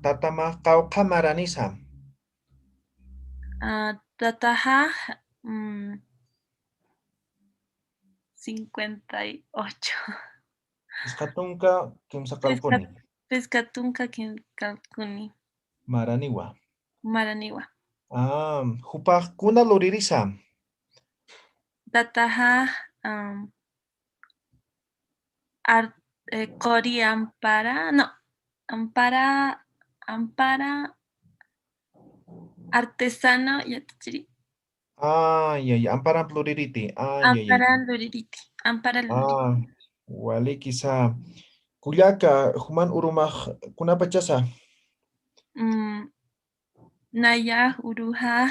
Tatamaj kauqa maranisa. Tataja 58. Iskatunka kimsakalpuni. Pescatunca quien calcuni. Maraniwa. Maraniwa. Hupaj kuna luririsa. Tataja Cori Ampara. No. Ampara artesano yatachiri. Ay, ay, amparan pluririti. Ay, ay, ay. Amparan luririti. Amparan luririti. Ah, wali kisa. Kuyaka, human urumaj, kunapachasa. Mm, Naya uruha.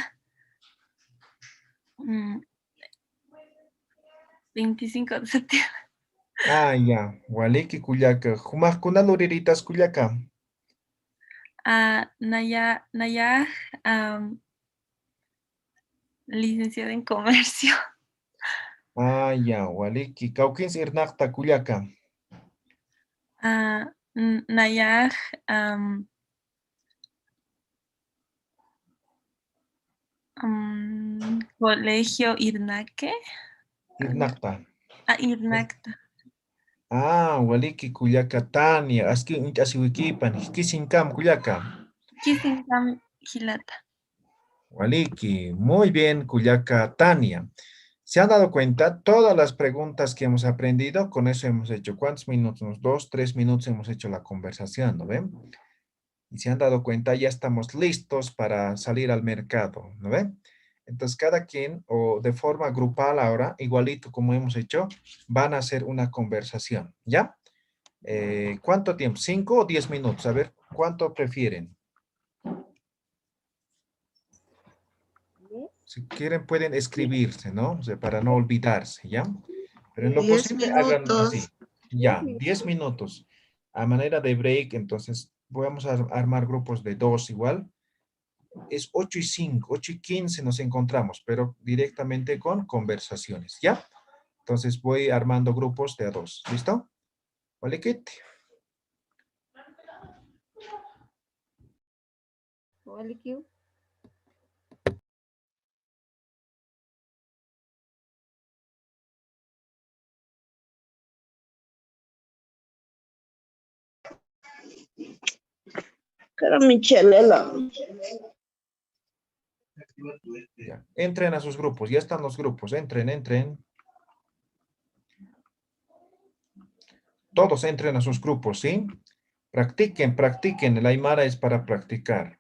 25 de septiembre. Ah, ya. Waliki kuyaka. Humaj kunaluriritas kuyaka. Naya, licenciada en comercio. Ah, ya. Waliki. Kaukins irnakta kuyaka. Naya, colegio Irnaque. Irnakta. Irnacta. Ah, waliki kuyaka Tania. Aski asi wikipan. Kisinkam kuyaka. Kisinkam Gilata. Waliki. Muy bien, kuyaka Tania. ¿Se han dado cuenta? Todas las preguntas que hemos aprendido, con eso hemos hecho, ¿cuántos minutos? Unos 2, 3 minutos hemos hecho la conversación, ¿no ven? Y se han dado cuenta, ya estamos listos para salir al mercado, ¿no ven? Entonces, cada quien, o de forma grupal ahora, igualito como hemos hecho, van a hacer una conversación, ¿ya? ¿Cuánto tiempo? ¿5 o 10 minutos? A ver, ¿cuánto prefieren? Si quieren, pueden escribirse, ¿no? O sea, para no olvidarse, ¿ya? Pero en lo 10 posible hagan así. minutos. Ya, 10 minutos. A manera de break, entonces, vamos a armar grupos de 2 igual. Es 8 y 5, 8 y 15 nos encontramos, pero directamente con conversaciones, ¿ya? Entonces voy armando grupos de a 2. ¿Listo? Vale, Kit. Cara Michelela. Ya. Entren a sus grupos, ya están los grupos, entren, entren. Todos entren a sus grupos, ¿sí? Practiquen, practiquen. El Aymara es para practicar.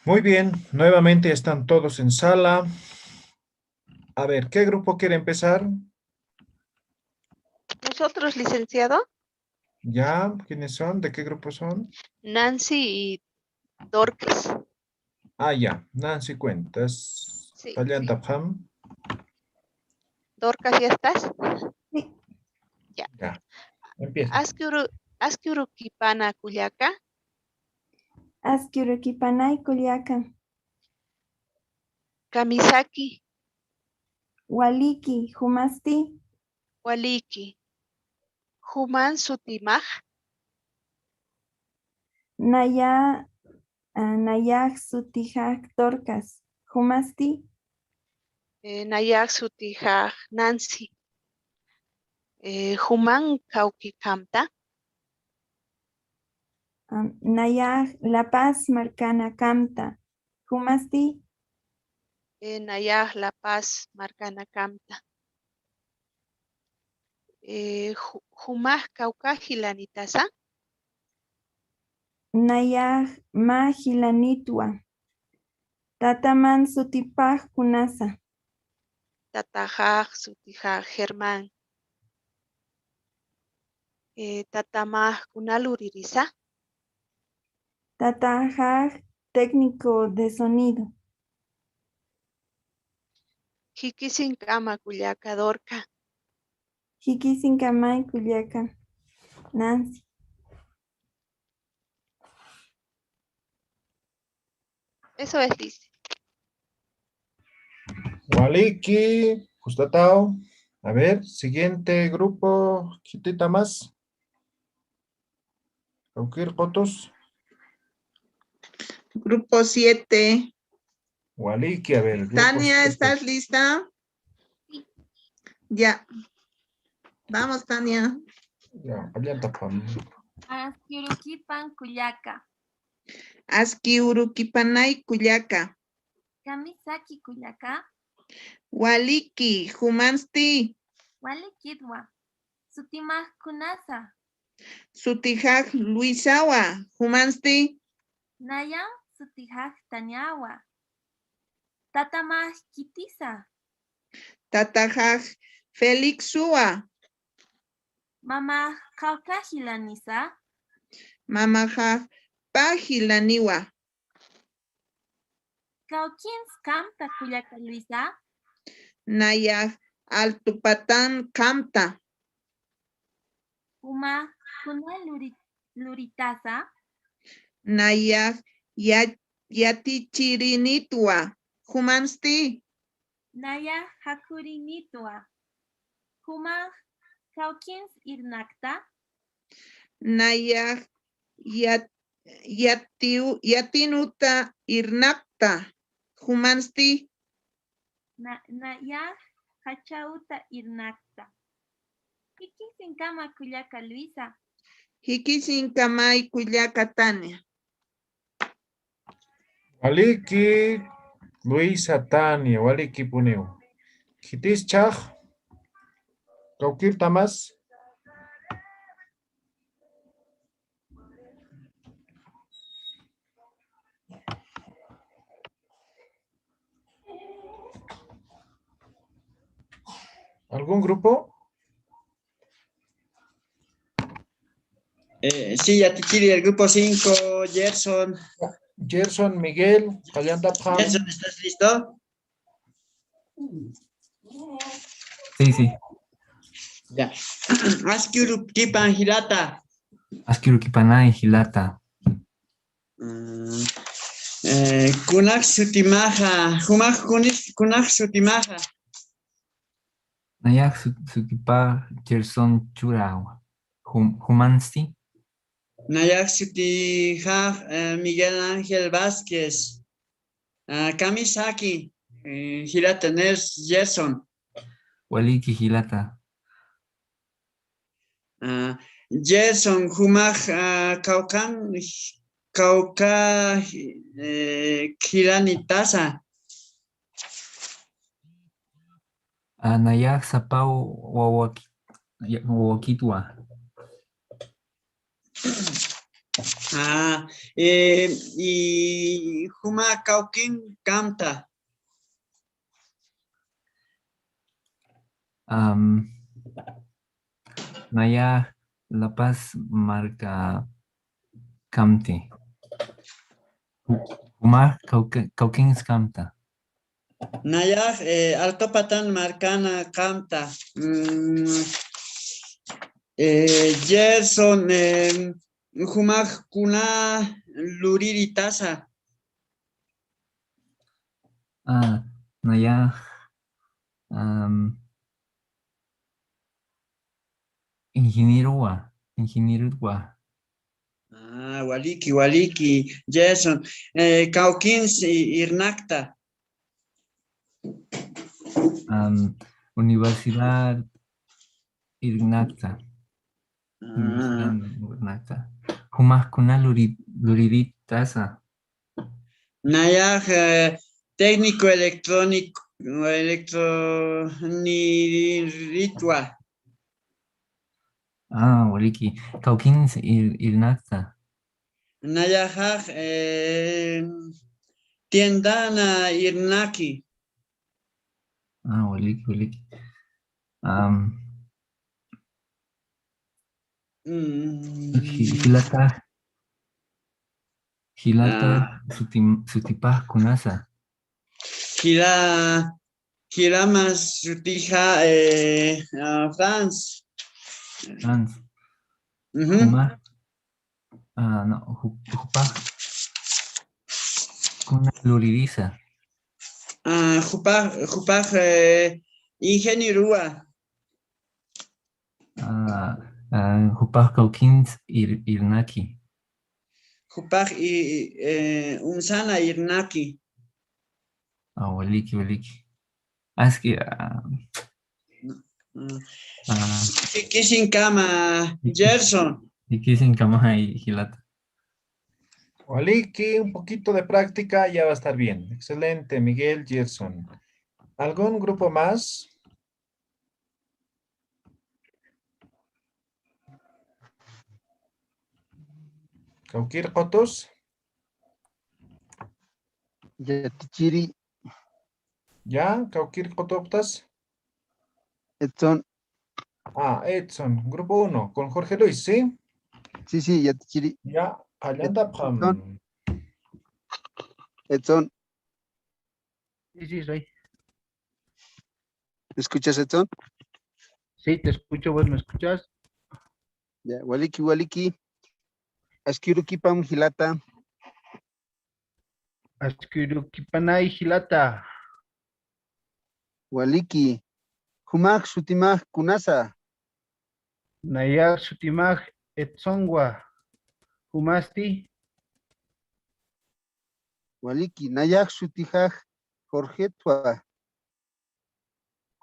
Muy bien, nuevamente están todos en sala. A ver, ¿qué grupo quiere empezar? Nosotros, licenciado, ¿Ya? ¿Quiénes son? ¿De qué grupo son? Nancy y Dorcas. Ah, ya. Nancy Cuentas. Sí, sí. Pallantapam. Dorcas, ¿ya estás? Sí. Ya. Ya. Empieza. Askiurukipana Culiaca, Askiurukipanay kuliaka. Kamisaki, Waliki humasti. Waliki, Human Sutimaj, Naya Nayak sutijak torkas. Humasti. Nayak Sutijaj Nancy, Human Kaukikamta, Nayak La Paz Marcana Kamta. Humasti. Nayak La Paz, Marcana Kamta, Humaj Kaukajilanitasa, Nayak Mahilanitwa. Tataman sutipaj kunasa. Tatajaj Sutijaj Germán, Tatamaj Kunaluririsa, Tatajaj técnico de sonido. Jikisin Kama Culiaca Dorca, Jiquisinkamay Culiacan. Nancy. eso es, dice. Waliki. Justatao. A ver, siguiente grupo. Quitita más. Aukir Cotos. Grupo 7. Waliki, a ver. Grupo Tania, 7. ¿estás lista? Ya. Vamos, Tania. Ya, Pallantapam. Askiurukipan Culiaca. Askiurukipanay Culiaca. Kamisaki Culiaca. Waliki, Humansti, Walikidwa. Sutimaj Kunasa. Sutijaj Luisawa, Humansti, Naya Sutijaj Taniawa. Tatamaj Kitisa. Tatajaj Felixua, Mama Kaukajilanisa. Mamajaj Pajilaniwa, Kaukins Kamta Culiaca Luisa. Nayaj Altupatan Kamta, Uma Kuna Luritasa. Nayaj Yatichirinitwa, Humansti, Naya Hakurinitwa. Kuma Kaukins Irnakta. Nayaj Yatinuta Irnakta, Humansti, Naya Hachauta Irnakta. Kikisin Kama Culiaca Luisa. Hikisin Kamay Culiaca Tania. Waliki. Luisa Tania. Waliki Puneo. Kitis Chaj. Aukir Tamas. ¿Algún grupo? Sí, ya te quiere el grupo 5, Gerson. Gerson, Miguel, Pallantapam. Gerson, ¿estás listo? Sí, sí. Ya. Askiurukipan Hirata. Askiurukipanay Hilata. Kunak Sutimaja. Kunak Sutimaja. Nayak Sukipa Gerson Churawa. Humansti. Nayak Sutija Miguel Ángel Vázquez. Kamisaki. Hirata Ners Gerson. Waliki Hilata. Gerson Humaj Kauka Hiranitasa. Nayak Sapau Wawakitwa. Y Juma Kaukin Kamta. Naya La Paz marca Kamti. Umar Kaukin Kamta. Nayaj Altopatan Marcana Kamta. Gerson Jumaj Kuna Luriri Tasa. Naya Ingeniero. Waliki, Gerson. Kaukins Irnacta. Universidad Irnacta. Jumaj Kuna Luriri Tasa. Nayaj técnico electrónico electroniritua. Waliki. Kaukins Irnacta. Nayajaj tiendana Irnaki. Waliki. Hilata Sutipaj Kunasa. Giramas Sutija France. Jumaj Jupaj Kuna Luririsa. Jupaj Ingenierua. Jupaj Kaukins Irnaki. Jupaj Umsana Irnaki. Waliki. Es que Kishin Kama Gerson. y Kishin Kama y Hilata. Waliki, un poquito de práctica ya va a estar bien. Excelente, Miguel, Gerson. ¿Algún grupo más? Kaukir Kotos. Yatichiri. ¿Ya? Kaukir Kotoptas. Edson. Edson, grupo 1, con Jorge Luis, ¿sí? Sí, Yatichiri. Ya, Allanda Pam. Edson. Sí, soy. ¿Me escuchas, Edson? Sí, te escucho, ¿vos me escuchas? Ya, Waliki. Askirukipam Hilata. Askirukipanay Hilata. Waliki. Jumaj Sutimaj Kunasa. Nayak Sutimaj Etsongwa. Humasti. Waliki. Nayak Sutijaj Jorgetua.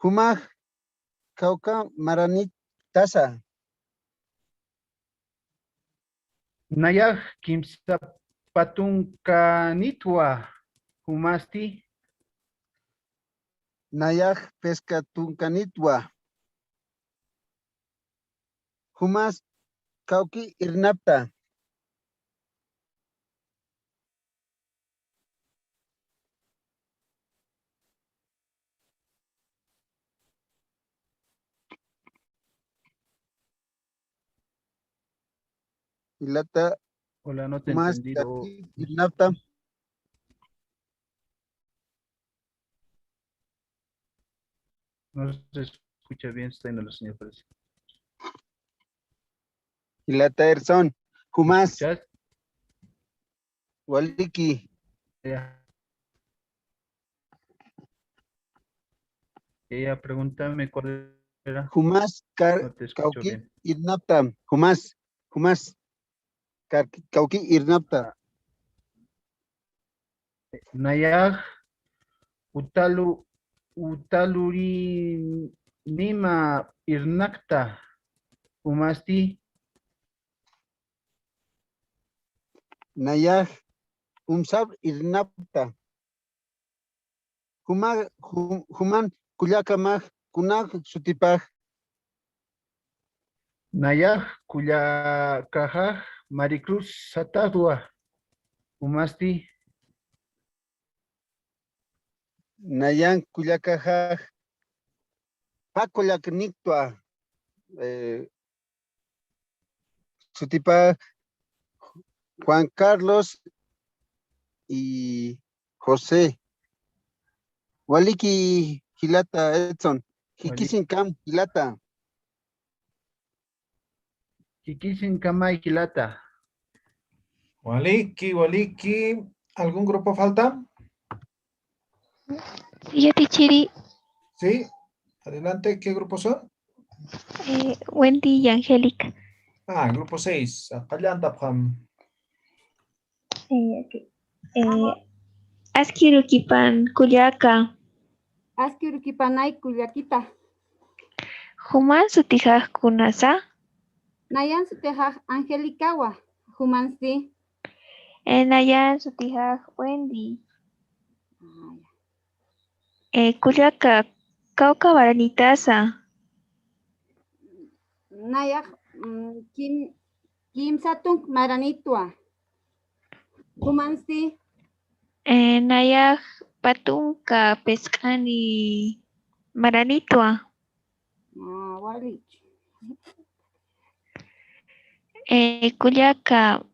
Jumaj Kauka Maranit Tasa. Nayak Kimsa Patunkanitwa. Humasti. Nayak Pescatuncanitwa. Jumas Kauki Irnapta. Hilata. Hola, no te he Jumas entendido. Kauki Irnapta. No se escucha bien, está en la señal, parece. Hilata Erson. Jumas. ¿Escuchas? Waliki. Ella pregúntame cuál era. Jumas No te escucho Kauki bien. Irnapta. Jumas. Kauki Irnapta. Nayak Utaluri Nima Irnakta. Humasti. Nayak Umsab Irnapta. Human Kuyakamaj Kunaj Sutipaj. Nayak Kuyakajaj Maricruz Satadua. Humasti. Nayan Culiacajaj. Pacolac Nictua. Sutipa Juan Carlos y José. Waliki Gilata Edson. Jikisincam Gilata. Kikisin Kamay Kilata. Waliki. ¿Algún grupo falta? Sí, Chiri, Sí. Adelante, ¿qué grupos son? Wendy y Angélica. Grupo 6. Askirukipan Kuliaka. Askirukipanay Kuliakita. Human sutijaj kunasa. Nayan sutejaj Angelicawa. Humansti. Nayan sutijaj Wendy. Kuliaka kauka baranitasa. Nayak Kim Satung Maranitua. Humansti. Nayak patunka pescani maranitua. Walik. Kuliaka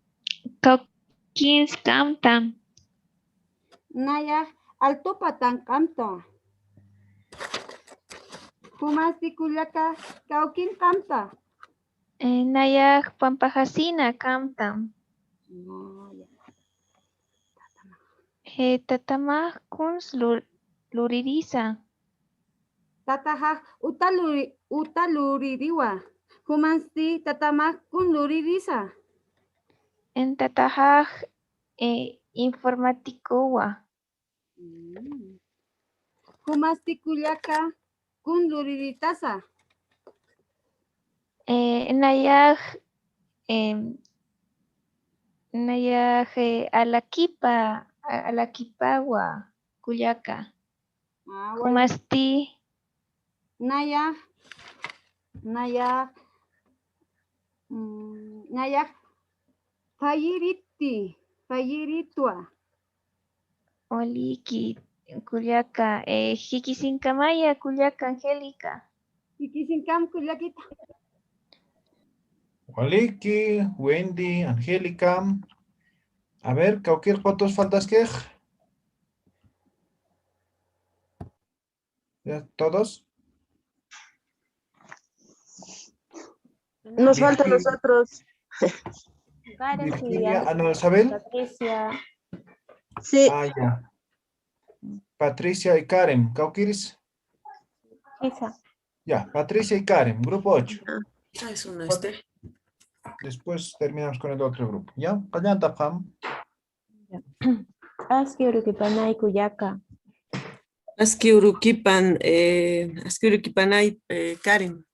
kaukins kamtam. Nayak Altopatan Kamto. Humansti Kuliaka Kaukin Kamta. Nayak pampajasina kamtam. Tatamah kuns luririsa. Tataja utaluririwa. Humansti tatamah kun luririsa. En tatajaj informatikowa. Humansti Kuliaka kun luriritasa. Nayak alakipawa Kuliaka. Humasti. Nayak Fayiritua. Oliki Kuliaka. Jikisinkamaya Kuliaka Angélica. Jikisinkam Kuliakita. Waliki, Wendy, Angélica. A ver, cualquier fotos faltas que. ¿Ya todos? Nos falta a nosotros. Virginia, Ana Isabel. Patricia. Sí. Ya. Patricia y Karen. ¿Cauquiris? Isa. Ya, Patricia y Karen, grupo 8. Es uno Después terminamos con el otro grupo. ¿Ya? Kallanta Pam. Askiurukipanay Kuyaka. Askiurukipanay Karen.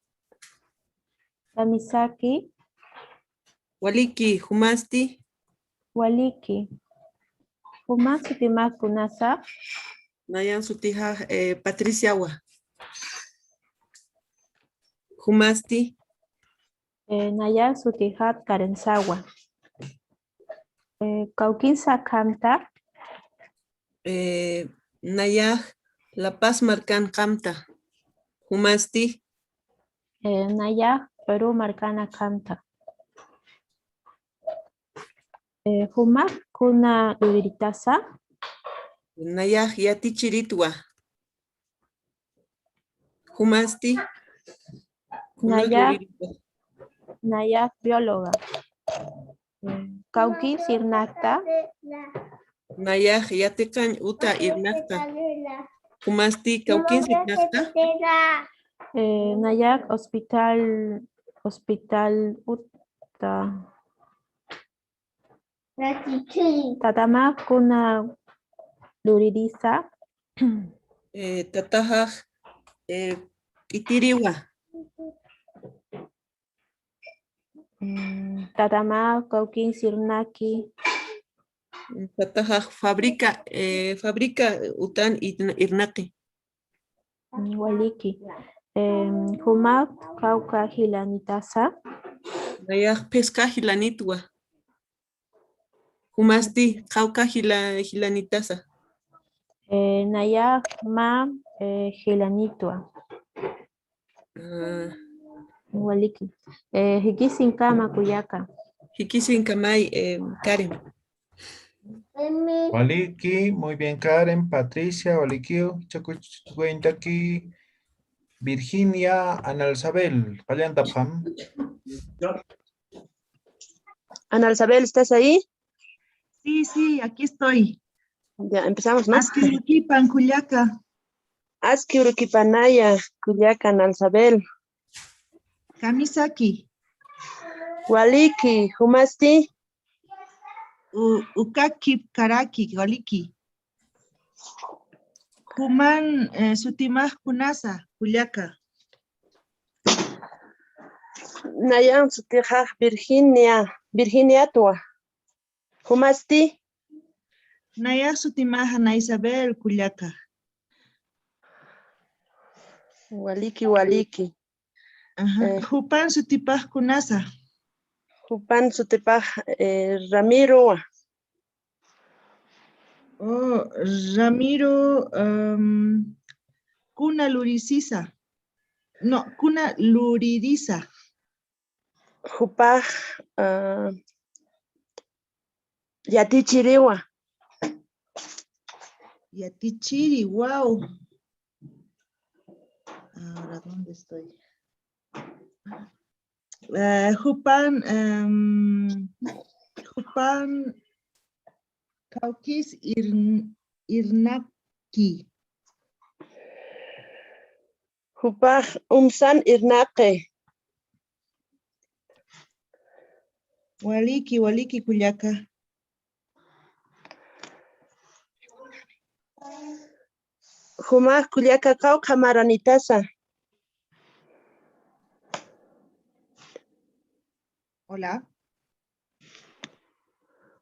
Tamisaki. Waliki, Humasti. Waliki. Humasti timak kunasa. Nayan sutija Patriciawa. Humasti. Nayan sutihat Karensawa. Kaukinsa kamta. Nayah La Paz Marcan Kamta. Humasti. Nayah Perú Marcana kamta. Humak kuna luritasa. Nayah Yati Chiritwa. Humasti. Nayah bióloga. Kauki sirnakta. Nayah Yatekan Uta Irnakta. Humasti Kaukin Sirnakta. Nayah hospital Uta. Tatama kuna luririsa. Tatahaj Itiriwa. Tatama Kaukin Sirnaki. Tatahaj fabrica Utan Irnaki. Waliki. Humak Kauka Hilanitasa. Nayah Pesca Hilanitwa. Humasti, Jauka Gilanitasa. Nayaj ma Gilanitua. Waliki. Hikisin kama kuyaka. Hikisin kamay Karen. Waliki, muy bien Karen, Patricia, Waliki, cuenta aquí, Virginia, Analsabel, Pam. Analsabel, ¿estás ahí? Sí, aquí estoy. Ya, empezamos, ¿no? Asquiuruquipan, Cuyaca. Asquiuruquipanaya, Cuyaca, Analsabel. Kamisaki. Waliki, Humasti. Ukaki, Karaki, Waliki. Human, Sutimaj, Kunasa, Cuyaca. Nayan, Sutijaj, Virginia Tua. Humasti. Naya Sutimaj, Ana Isabel, Cuyaca. Waliki. Jupan Sutipaj, Kunasa. Jupan Sutipaj, Ramiro. Oh, Ramiro, Kuna Lurisisa. No, Kuna Luririsa. Jupaj, Yatichiriwa. Yatichiri, wow. Ahora, ¿dónde estoy? Jupan Kaukis Irnaki. Jupaj Umsan Irnake. Waliki Cuyaca. Jumaj Cuyaca Kau Camaranitasa. Hola.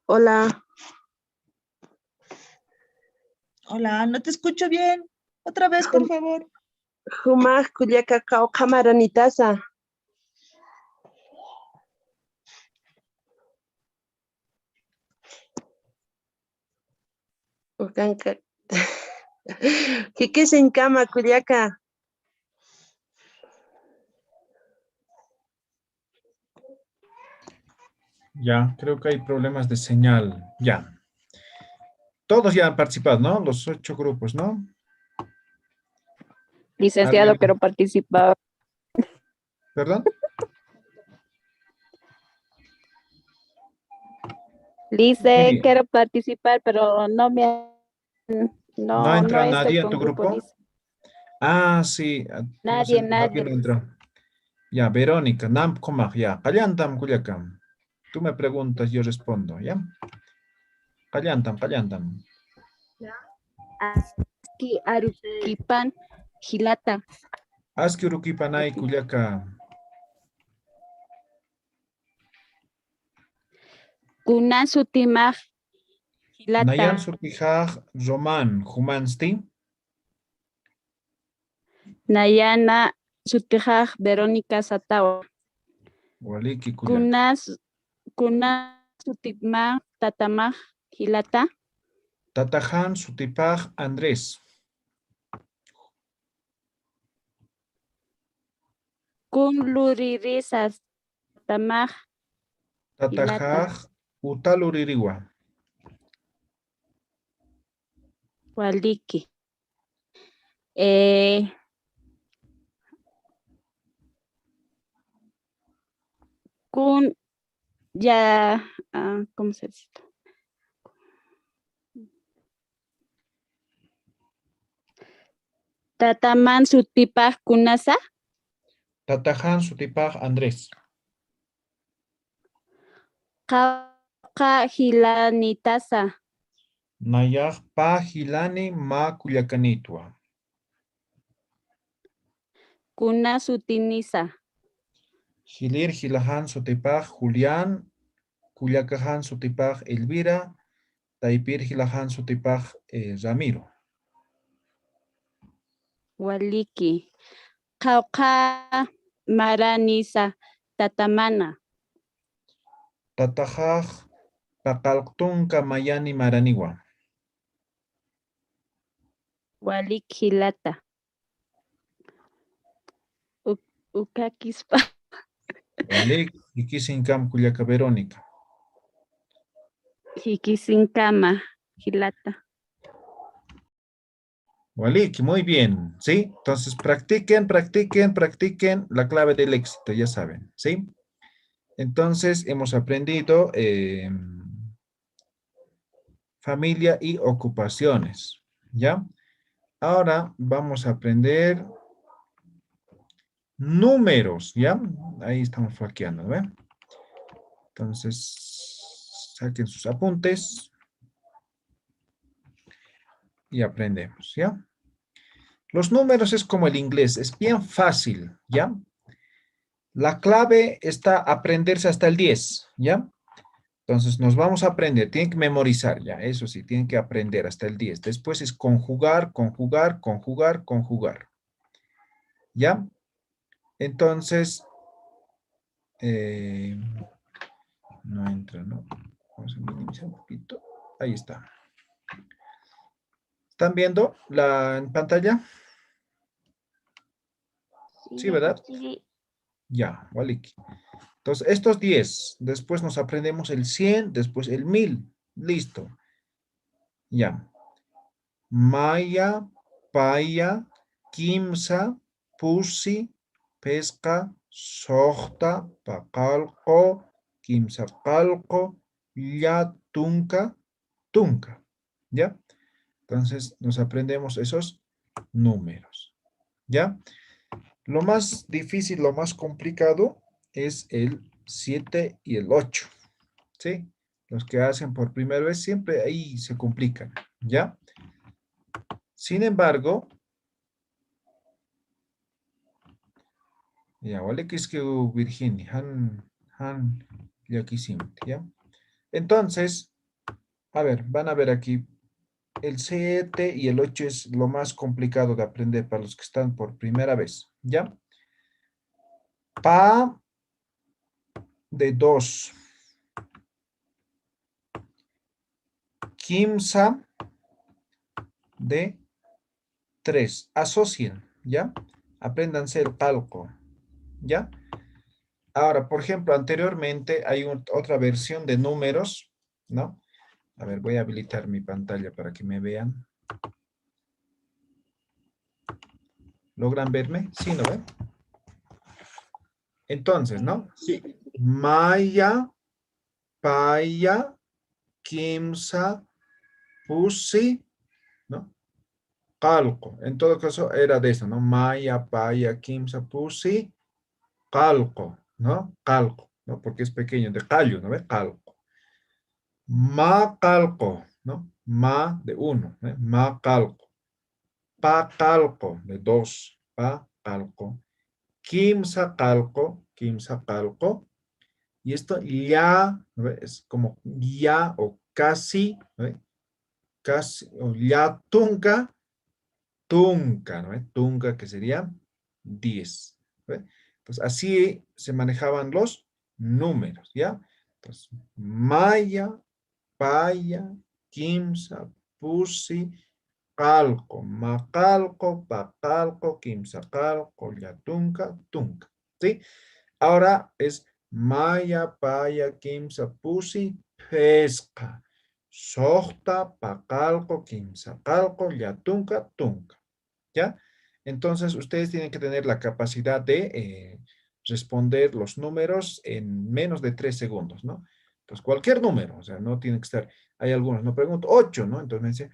Hola. Hola, no te escucho bien. Otra vez, por favor. Jumaj Cuyaca Kau Camaranitasa. Ucanca. ¿Qué se encama, Cuyaca? Ya, creo que hay problemas de señal. Ya. Todos ya han participado, ¿no? Los 8 grupos, ¿no? Licenciado, ¿Alguien? quiero participar. ¿Perdón? Lice, Sí. quiero participar, pero no me... ¿No entra estoy nadie en con tu grupo? Lice. Ah, sí. No sé, Nadie. no entró. Ya, Verónica, Nam Komaj, ya. Kalyantam, Kuyakam. Tú me preguntas, yo respondo, ¿ya? Kalyantam. Aski Arukipan Gilata. Aski Urukipanay, Kuyaka. Kunan Sutimaj Gilata. Nayan Surtijaj, Roman, Humansti. Nayana Sutijaj Verónica Satawa. Waliki, Kuyaka. Kunan Sutimaj Tatamaj Gilata. Tatajan, Sutipaj, Andrés. Kun Luririsas Tamaj Tatajaj, Utaluririwa. Waliki. Kun ya, ¿cómo se dice? Tataman Sutipaj Kunasa. Tatajan, Sutipaj, Andrés. Kauka Hilanitasa. Nayaj, Pa, Hilani, Ma, Kuyakanitwa. Kuna Sutinisa. Hilir, Hilahan, Sutipaj, Julián. Kuyakajan, Sutipaj, Elvira. Taipir, Hilahan, Sutipaj, Ramiro. Waliki. Kauka Maranisa Tatamana. Tatajaj, Paqaltunka mayani maraniwa. Walik hilata. Ukakispa. Walik ikisinkam kullaka Verónica. Hikisinkama hilata. Walik, muy bien, ¿sí? Entonces practiquen la clave del éxito, ya saben, ¿sí? Entonces hemos aprendido familia y ocupaciones, ¿ya? Ahora vamos a aprender números, ¿ya? Ahí estamos flaqueando, ¿ve? Entonces, saquen sus apuntes y aprendemos, ¿ya? Los números es como el inglés, es bien fácil, ¿ya? La clave está aprenderse hasta el 10, ¿ya? Entonces nos vamos a aprender, tienen que memorizar, ya, eso sí, tienen que aprender hasta el 10. Después es conjugar, ¿ya? Entonces, no entra, ¿no? Vamos a minimizar un poquito. Ahí está. ¿Están viendo en pantalla? Sí, ¿verdad? Sí. Ya, Waliki. Entonces, estos 10, después nos aprendemos el 100, después el 1000. Listo. Ya. Maya, paya, kimsa, pusi, pesca, sohta, paqalqo, kimsa qalqo, ya, tunka. ¿Ya? Entonces, nos aprendemos esos números. ¿Ya? Lo más difícil, lo más complicado es el 7 y el 8. ¿Sí? Los que hacen por primera vez siempre ahí se complican. ¿Ya? Sin embargo, ya, vale que es que Virginia, ya quisimos, ¿ya? Entonces, a ver, van a ver aquí, el 7 y el 8 es lo más complicado de aprender para los que están por primera vez, ¿ya? Pa de 2. Kimsa de 3. Asocien, ¿ya? Apréndanse el cálculo, ¿ya? Ahora, por ejemplo, anteriormente hay otra versión de números, ¿no? A ver, voy a habilitar mi pantalla para que me vean. ¿Logran verme? Sí, ¿no ven? Entonces, ¿no? Sí. Maya, paya, kimsa, pusi, ¿no? Calco. En todo caso, era de eso, ¿no? Maya, paya, kimsa, pusi, calco, ¿no? Calco, ¿no? Porque es pequeño, de callo, ¿no ve? Calco. Ma calco, ¿no? Ma de 1, ¿eh? Ma calco. Pa calco, de 2, pa calco. Kimsa calco, y esto ya, ¿no? Es como ya o casi, ¿no? Casi, o ya tunca, ¿no? Tunca, que sería 10. ¿no? Entonces, así se manejaban los números, ¿ya? Entonces, maya, paya, kimsa, pusi, calco, macalco, pacalco, quimsacalco, yatunca, tunca. ¿Sí? Ahora es maya, paya, kimsa, pusi, pesca, sohta, pacalco, quimsacalco, yatunca, tunca. ¿Ya? Entonces, ustedes tienen que tener la capacidad de responder los números en menos de 3 segundos, ¿no? Entonces, cualquier número, o sea, no tiene que estar, hay algunos, no pregunto, 8, ¿no? Entonces me dice,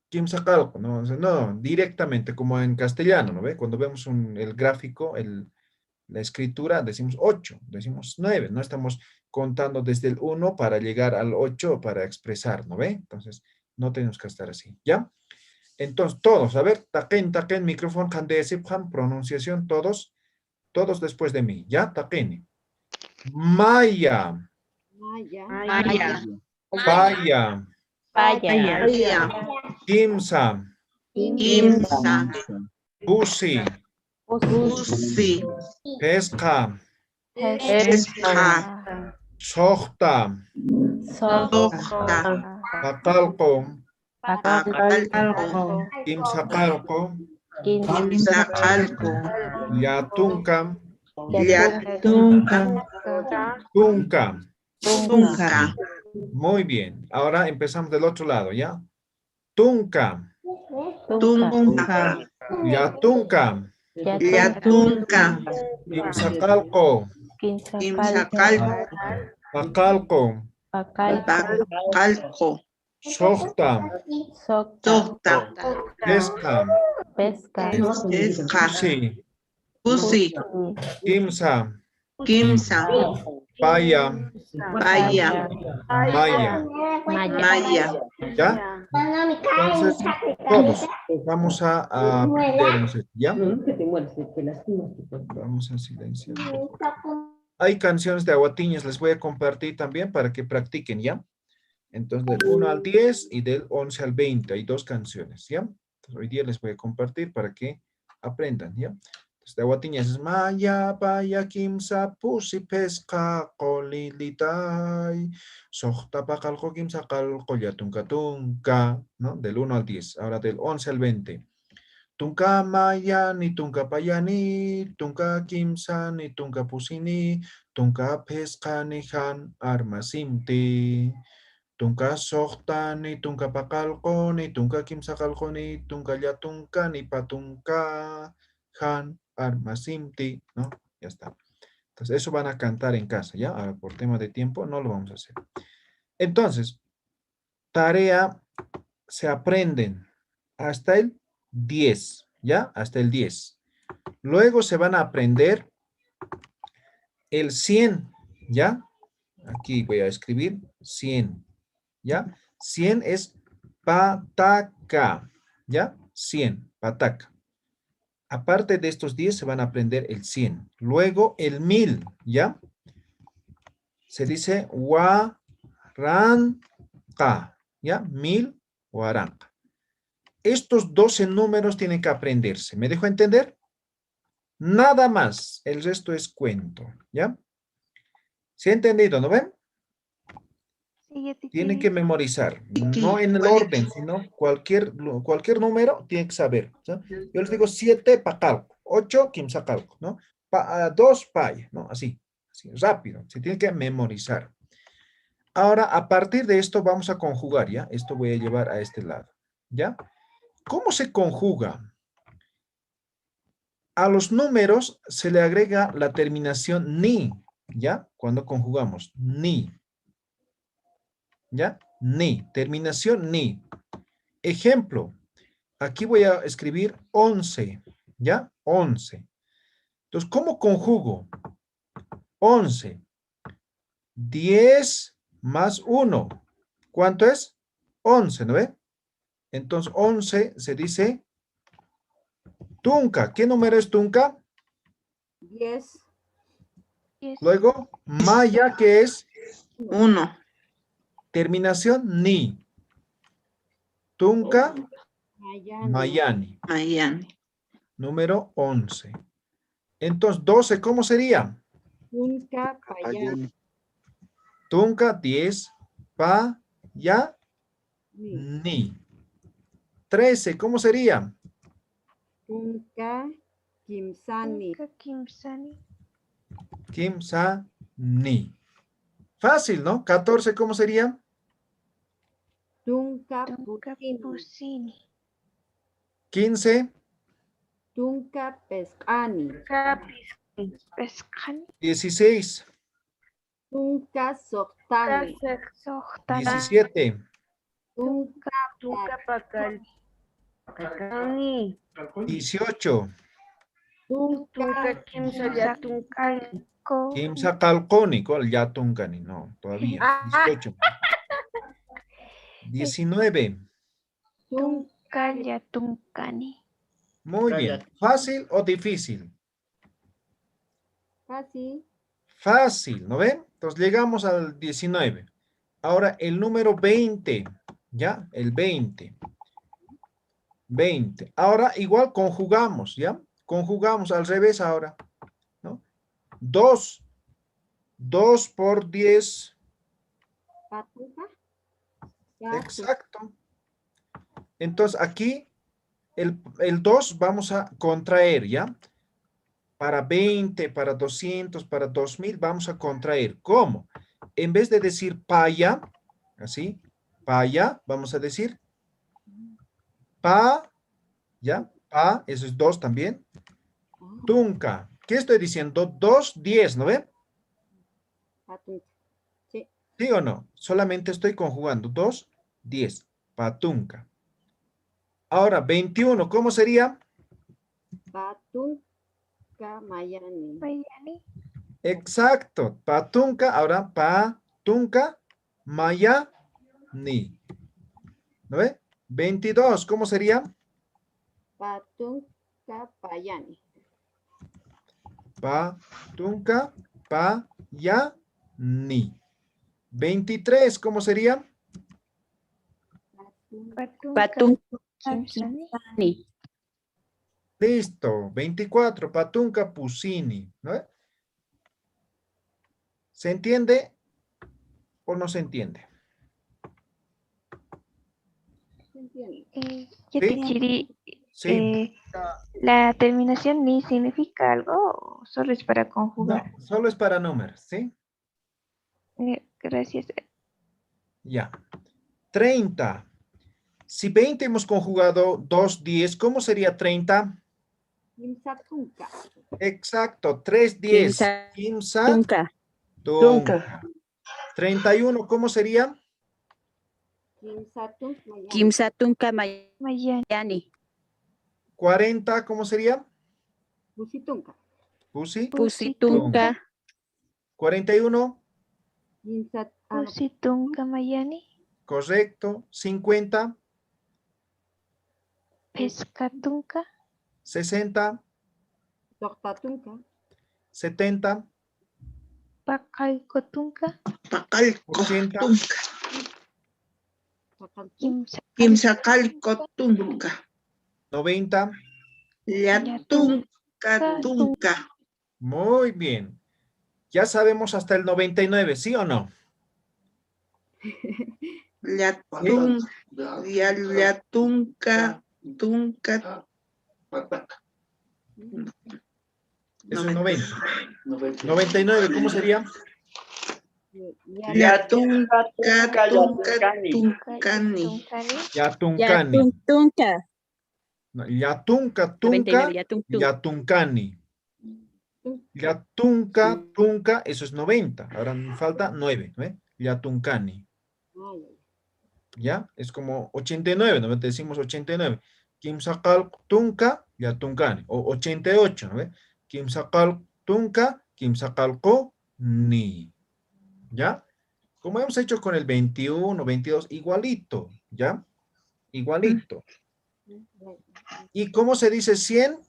¿quién saca algo? No, o sea, no, directamente, como en castellano, ¿no ve? Cuando vemos el gráfico, la escritura, decimos 8, decimos 9, no estamos contando desde el 1 para llegar al 8 para expresar, ¿no ve? Entonces, no tenemos que estar así, ¿ya? Entonces, todos, a ver, taquen, micrófono, pronunciación, todos después de mí, ¿ya? Taquen. Maya. Paya. Kimsa. Pusi. Pesca. Sohta. Sohta. Paqalqo. Paqalqo. Kimsaqalqo. Kimsaqalqo. Yatunka. Yatunka. Tunka. Tunka. Muy bien. Ahora empezamos del otro lado, ¿ya? Tunka. Tunka. Yatunka. Yatunka. Kimsaqalqo. Kimsaqalqo. Paqalqo. Paqalqo. Sohta. Sohta. Pesca. Pesca. Pusi. Pusi. Kimsa. Kimsa. Paya. Paya. Maya. Maya. ¿Ya? Entonces, todos vamos a aprender, ¿ya? Vamos a silenciar. Hay canciones de Aguatiñas, les voy a compartir también para que practiquen, ¿ya? Entonces, del 1 al 10 y del 11 al 20, hay 2 canciones, ¿ya? Entonces, hoy día les voy a compartir para que aprendan, ¿ya? Entonces, de Aguatiñas es Maya, Paya, Kimsa, Pusi, Pesca, Colilitai, Sohta, Paqalqo, Kimsa, Qalqo, Yatunka, Tunka, ¿no? Del 1 al 10. Ahora del 11 al 20. Tunka Mayani, Tunka Payani, Tunka Kimsani, Tunka Pusini, Tunka Pescani, Han Armasimti, Tunka Sohtani, Tunka Paqalqoni, Tunka Kimsaqalqoni, Tunka Yatunkani, Patunka, Han Armasimti, ¿no? Ya está. Entonces, eso van a cantar en casa, ¿ya? Ahora, por tema de tiempo, no lo vamos a hacer. Entonces, tarea, se aprenden hasta el 10, ¿ya? Hasta el 10. Luego se van a aprender el 100, ¿ya? Aquí voy a escribir 100, ¿ya? 100 es pataca, ¿ya? 100, pataca. Aparte de estos 10 se van a aprender el 100. Luego el 1000, ¿ya? Se dice huaranca, ¿ya? 1000, huaranca. Estos 12 números tienen que aprenderse. ¿Me dejo entender? Nada más. El resto es cuento. ¿Ya? ¿Se ha entendido? ¿No ven? Tienen que memorizar. No en el orden, sino cualquier número tiene que saber. ¿Sí? Yo les digo 7 paqalco, 8 kimsaqalco, ¿no? 2 paya, ¿no? Así rápido. Se tiene que memorizar. Ahora, a partir de esto vamos a conjugar, ¿ya? Esto voy a llevar a este lado. ¿Ya? ¿Cómo se conjuga? A los números se le agrega la terminación ni, ¿ya? Cuando conjugamos, ni. ¿Ya? Ni, terminación ni. Ejemplo, aquí voy a escribir 11, ¿ya? 11. Entonces, ¿cómo conjugo? 11. 10 más 1. ¿Cuánto es? 11, ¿no ve? Entonces, 11 se dice tunca. ¿Qué número es tunca? 10. Luego, maya, ¿qué es? 1. Terminación ni. Tunca, mayani. Mayani. Número 11. Entonces, 12, ¿cómo sería? Tunca, payani. Tunca, 10, pa, ya, ni. 13, ¿cómo sería? Tunca, kimsani. Kimsani. Fácil, ¿no? 14, ¿cómo sería? Tunca, pusini. 15. Tunca, pescani. 16. Tunca, sohtani. 17. Tunca, pacani. 18. Tunca, kimsayatuncani. Kimsaqalqoni, ¿cuál? Yatuncani, no, todavía. 18. 19. Tunca yatuncani. Muy bien. ¿Fácil o difícil? Fácil. Fácil, ¿no ven? Entonces llegamos al 19. Ahora el número 20, ¿ya? El 20. 20. Ahora igual conjugamos, ¿ya? Conjugamos al revés ahora, ¿no? 2 2 por 10. Patunka. Exacto. Entonces aquí el 2 vamos a contraer, ¿ya? Para 20, para 200, para 2000 vamos a contraer. ¿Cómo? En vez de decir paya, así, paya, vamos a decir pa, ¿ya? Pa, eso es 2 también. Tunca. ¿Qué estoy diciendo? 2, 10, ¿no ve? Patunka. Sí. ¿Sí o no? Solamente estoy conjugando. 2, 10. Patunca. Ahora, 21, ¿cómo sería? Patunka mayani. Exacto. Patunca, ahora patunca mayani. ¿No ve? 22, ¿cómo sería? Patunka payani. Patunca payani. 23, ¿cómo sería? Patunka. Listo. 24, patunca pusini. ¿No ve? ¿Se entiende o no se entiende? Yo te Chiri, Sí. la terminación ni significa algo o solo es para No, conjugar. solo es para números, ¿sí? Gracias. Ya. 30. Si 20 hemos conjugado 2, 10, ¿cómo sería 30? Kimsatunka. Exacto, 3, 10. Tunka. Tunca. 31, ¿cómo sería? Kimsatunka mayani. Kimsatunka mayani. 40, ¿cómo sería? Pusitunka. Pusitunka. 41, Pusitunka mayani. correcto. 50, Pescatunka. 60, Tortatunka. 70, Pacalcotunka. 80, Quimsacalcotunca. 90. Yatunca. Muy bien. Ya sabemos hasta el 99, ¿sí o no? Yatunca. Tunca. Eso es 90. 99, ¿cómo sería? Yatunca. Tuncani. Yatuncani. Tunka. No, Yatunca, 99, Yatuncani. Yatunca, tunca, eso es 90. Ahora me falta 9, ¿no? Yatuncani. ¿Ya? Es como 89, ¿no? Te decimos 89. Kimsakal tunca, Yatuncani. O 88, ¿no? Kimsakal tunca, Kimsakalko ni. ¿Ya? Como hemos hecho con el 21, 22, igualito, ¿ya? Igualito. ¿Y cómo se dice 100?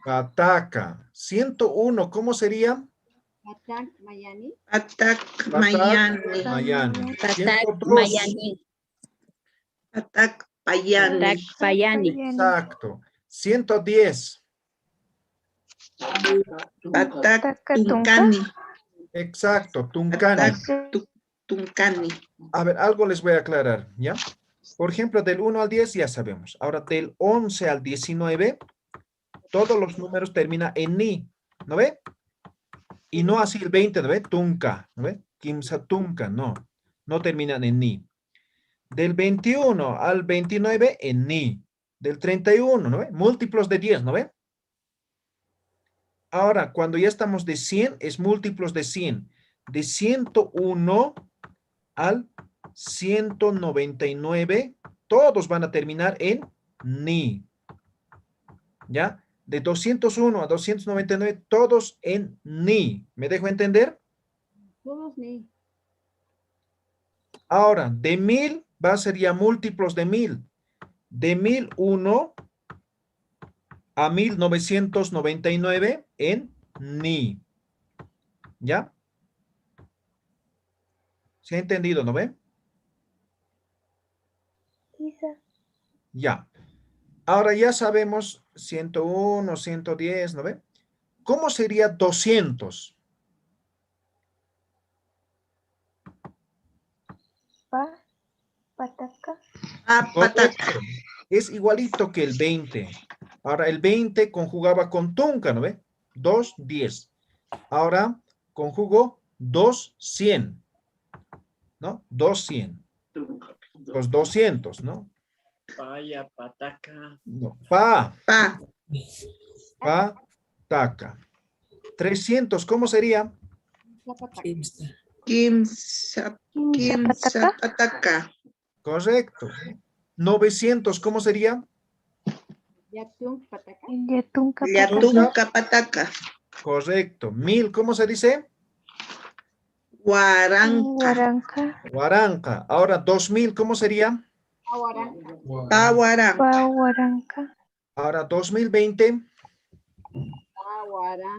Ataca. 101, ¿cómo sería? Patak mayani. Patak mayani. Mayani. Patak 102. mayani. Patak payani. Payani. Exacto. 110. Patak tuncani. Exacto, tuncani. Tuncani. A ver, algo les voy a aclarar, ¿ya? Por ejemplo, del 1 al 10 ya sabemos. Ahora, del 11 al 19, todos los números terminan en ni, ¿no ve? Y no así el 20, ¿no ve? Tunca, ¿no ve? Kimsa tunca, no. No terminan en ni. Del 21 al 29, en ni. Del 31, ¿no ve? Múltiplos de 10, ¿no ve? Ahora, cuando ya estamos de 100, es múltiplos de 100. De 101 al 199, todos van a terminar en ni. ¿Ya? De 201 a 299, todos en ni. ¿Me dejo entender? Todos ni. Ahora, de 1000 va a ser ya múltiplos de 1000. De 1001 a 1999 en ni. ¿Ya? ¿Se ha entendido, no ve? Ya. Ahora ya sabemos 101, 110, ¿no ve? ¿Cómo sería 200? Pataca. Correcto. Es igualito que el 20. Ahora el 20 conjugaba con tunca, ¿no ve? 2, 10. Ahora conjugo 2, 100. ¿No? 2, 100. Los 200, ¿no? Paya, pataca. No. Pa. Pataca. 300, ¿cómo sería? Quimsa pataca. Correcto. 900, ¿cómo sería? Yatunca pataca. Correcto. 1000, ¿cómo se dice? Guaranca. Guaranca. Ahora 2000, ¿cómo sería? Pahuaranca. Ahora 2020.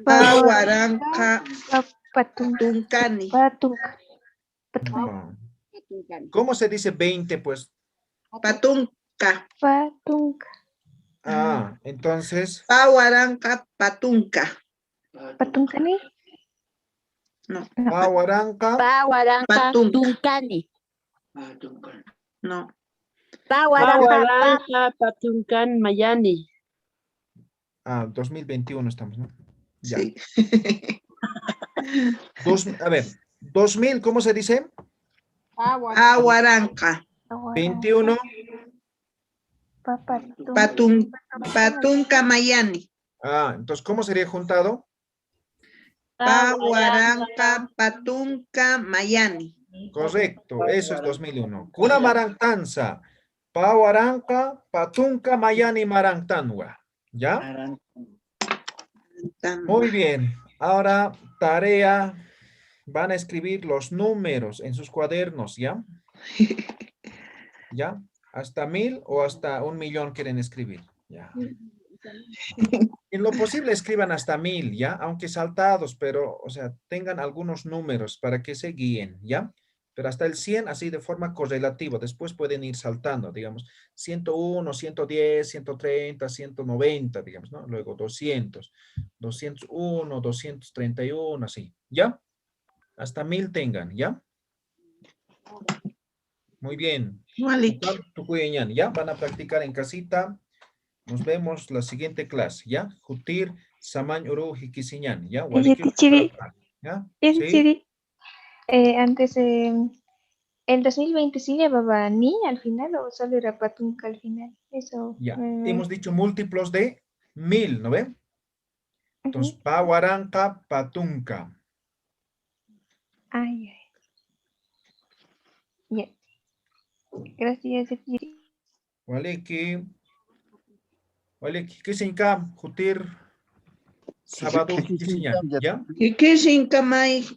Pahuaranca. Patuncani. ¿Cómo se dice 20, pues? Patunca. Ah, entonces. Pahuaranca patunca. ¿Patuncani? No. Pahuaranca. Tuncani. No. Pahuaranca, Patuncan, Mayani. Ah, 2021 estamos, ¿no? Ya. Sí. A ver, 2000, ¿cómo se dice? Pahuaranca. 21. Patunca mayani. Ah, entonces, ¿cómo sería juntado? Pahuaranca patunca mayani. Correcto, eso es 2001. Kuna marantanza. Pahuaranca, patunca, mayani, marantanwa. ¿Ya? Muy bien. Ahora, tarea. Van a escribir los números en sus cuadernos, ¿ya? ¿Ya? ¿Hasta 1000 o hasta 1.000.000 quieren escribir? Ya. En lo posible escriban hasta 1000, ¿ya? Aunque saltados, pero, o sea, tengan algunos números para que se guíen, ¿ya? Pero hasta el 100 así de forma correlativa. Después pueden ir saltando, digamos, 101, 110, 130, 190, digamos, ¿no? Luego 200, 201, 231, así, ¿ya? Hasta 1000 tengan, ¿ya? Muy bien. ¿Ya? Van a practicar en casita. Nos vemos la siguiente clase, ¿ya? Jutir, Samañ, Uru, Hikisiñan, ¿ya? ¿Ya? ¿Sí? Antes, ¿el 2020 sí llevaba ni al final o solo era patunca al final? Eso. Ya. Hemos dicho múltiplos de 1000, ¿no ven? Entonces, Pahuaranca, patunca. Ay. Ya. Gracias. Waleki, Kisinka, Jutir, sábado, Hikisiñan, ¿ya? Kikisinka may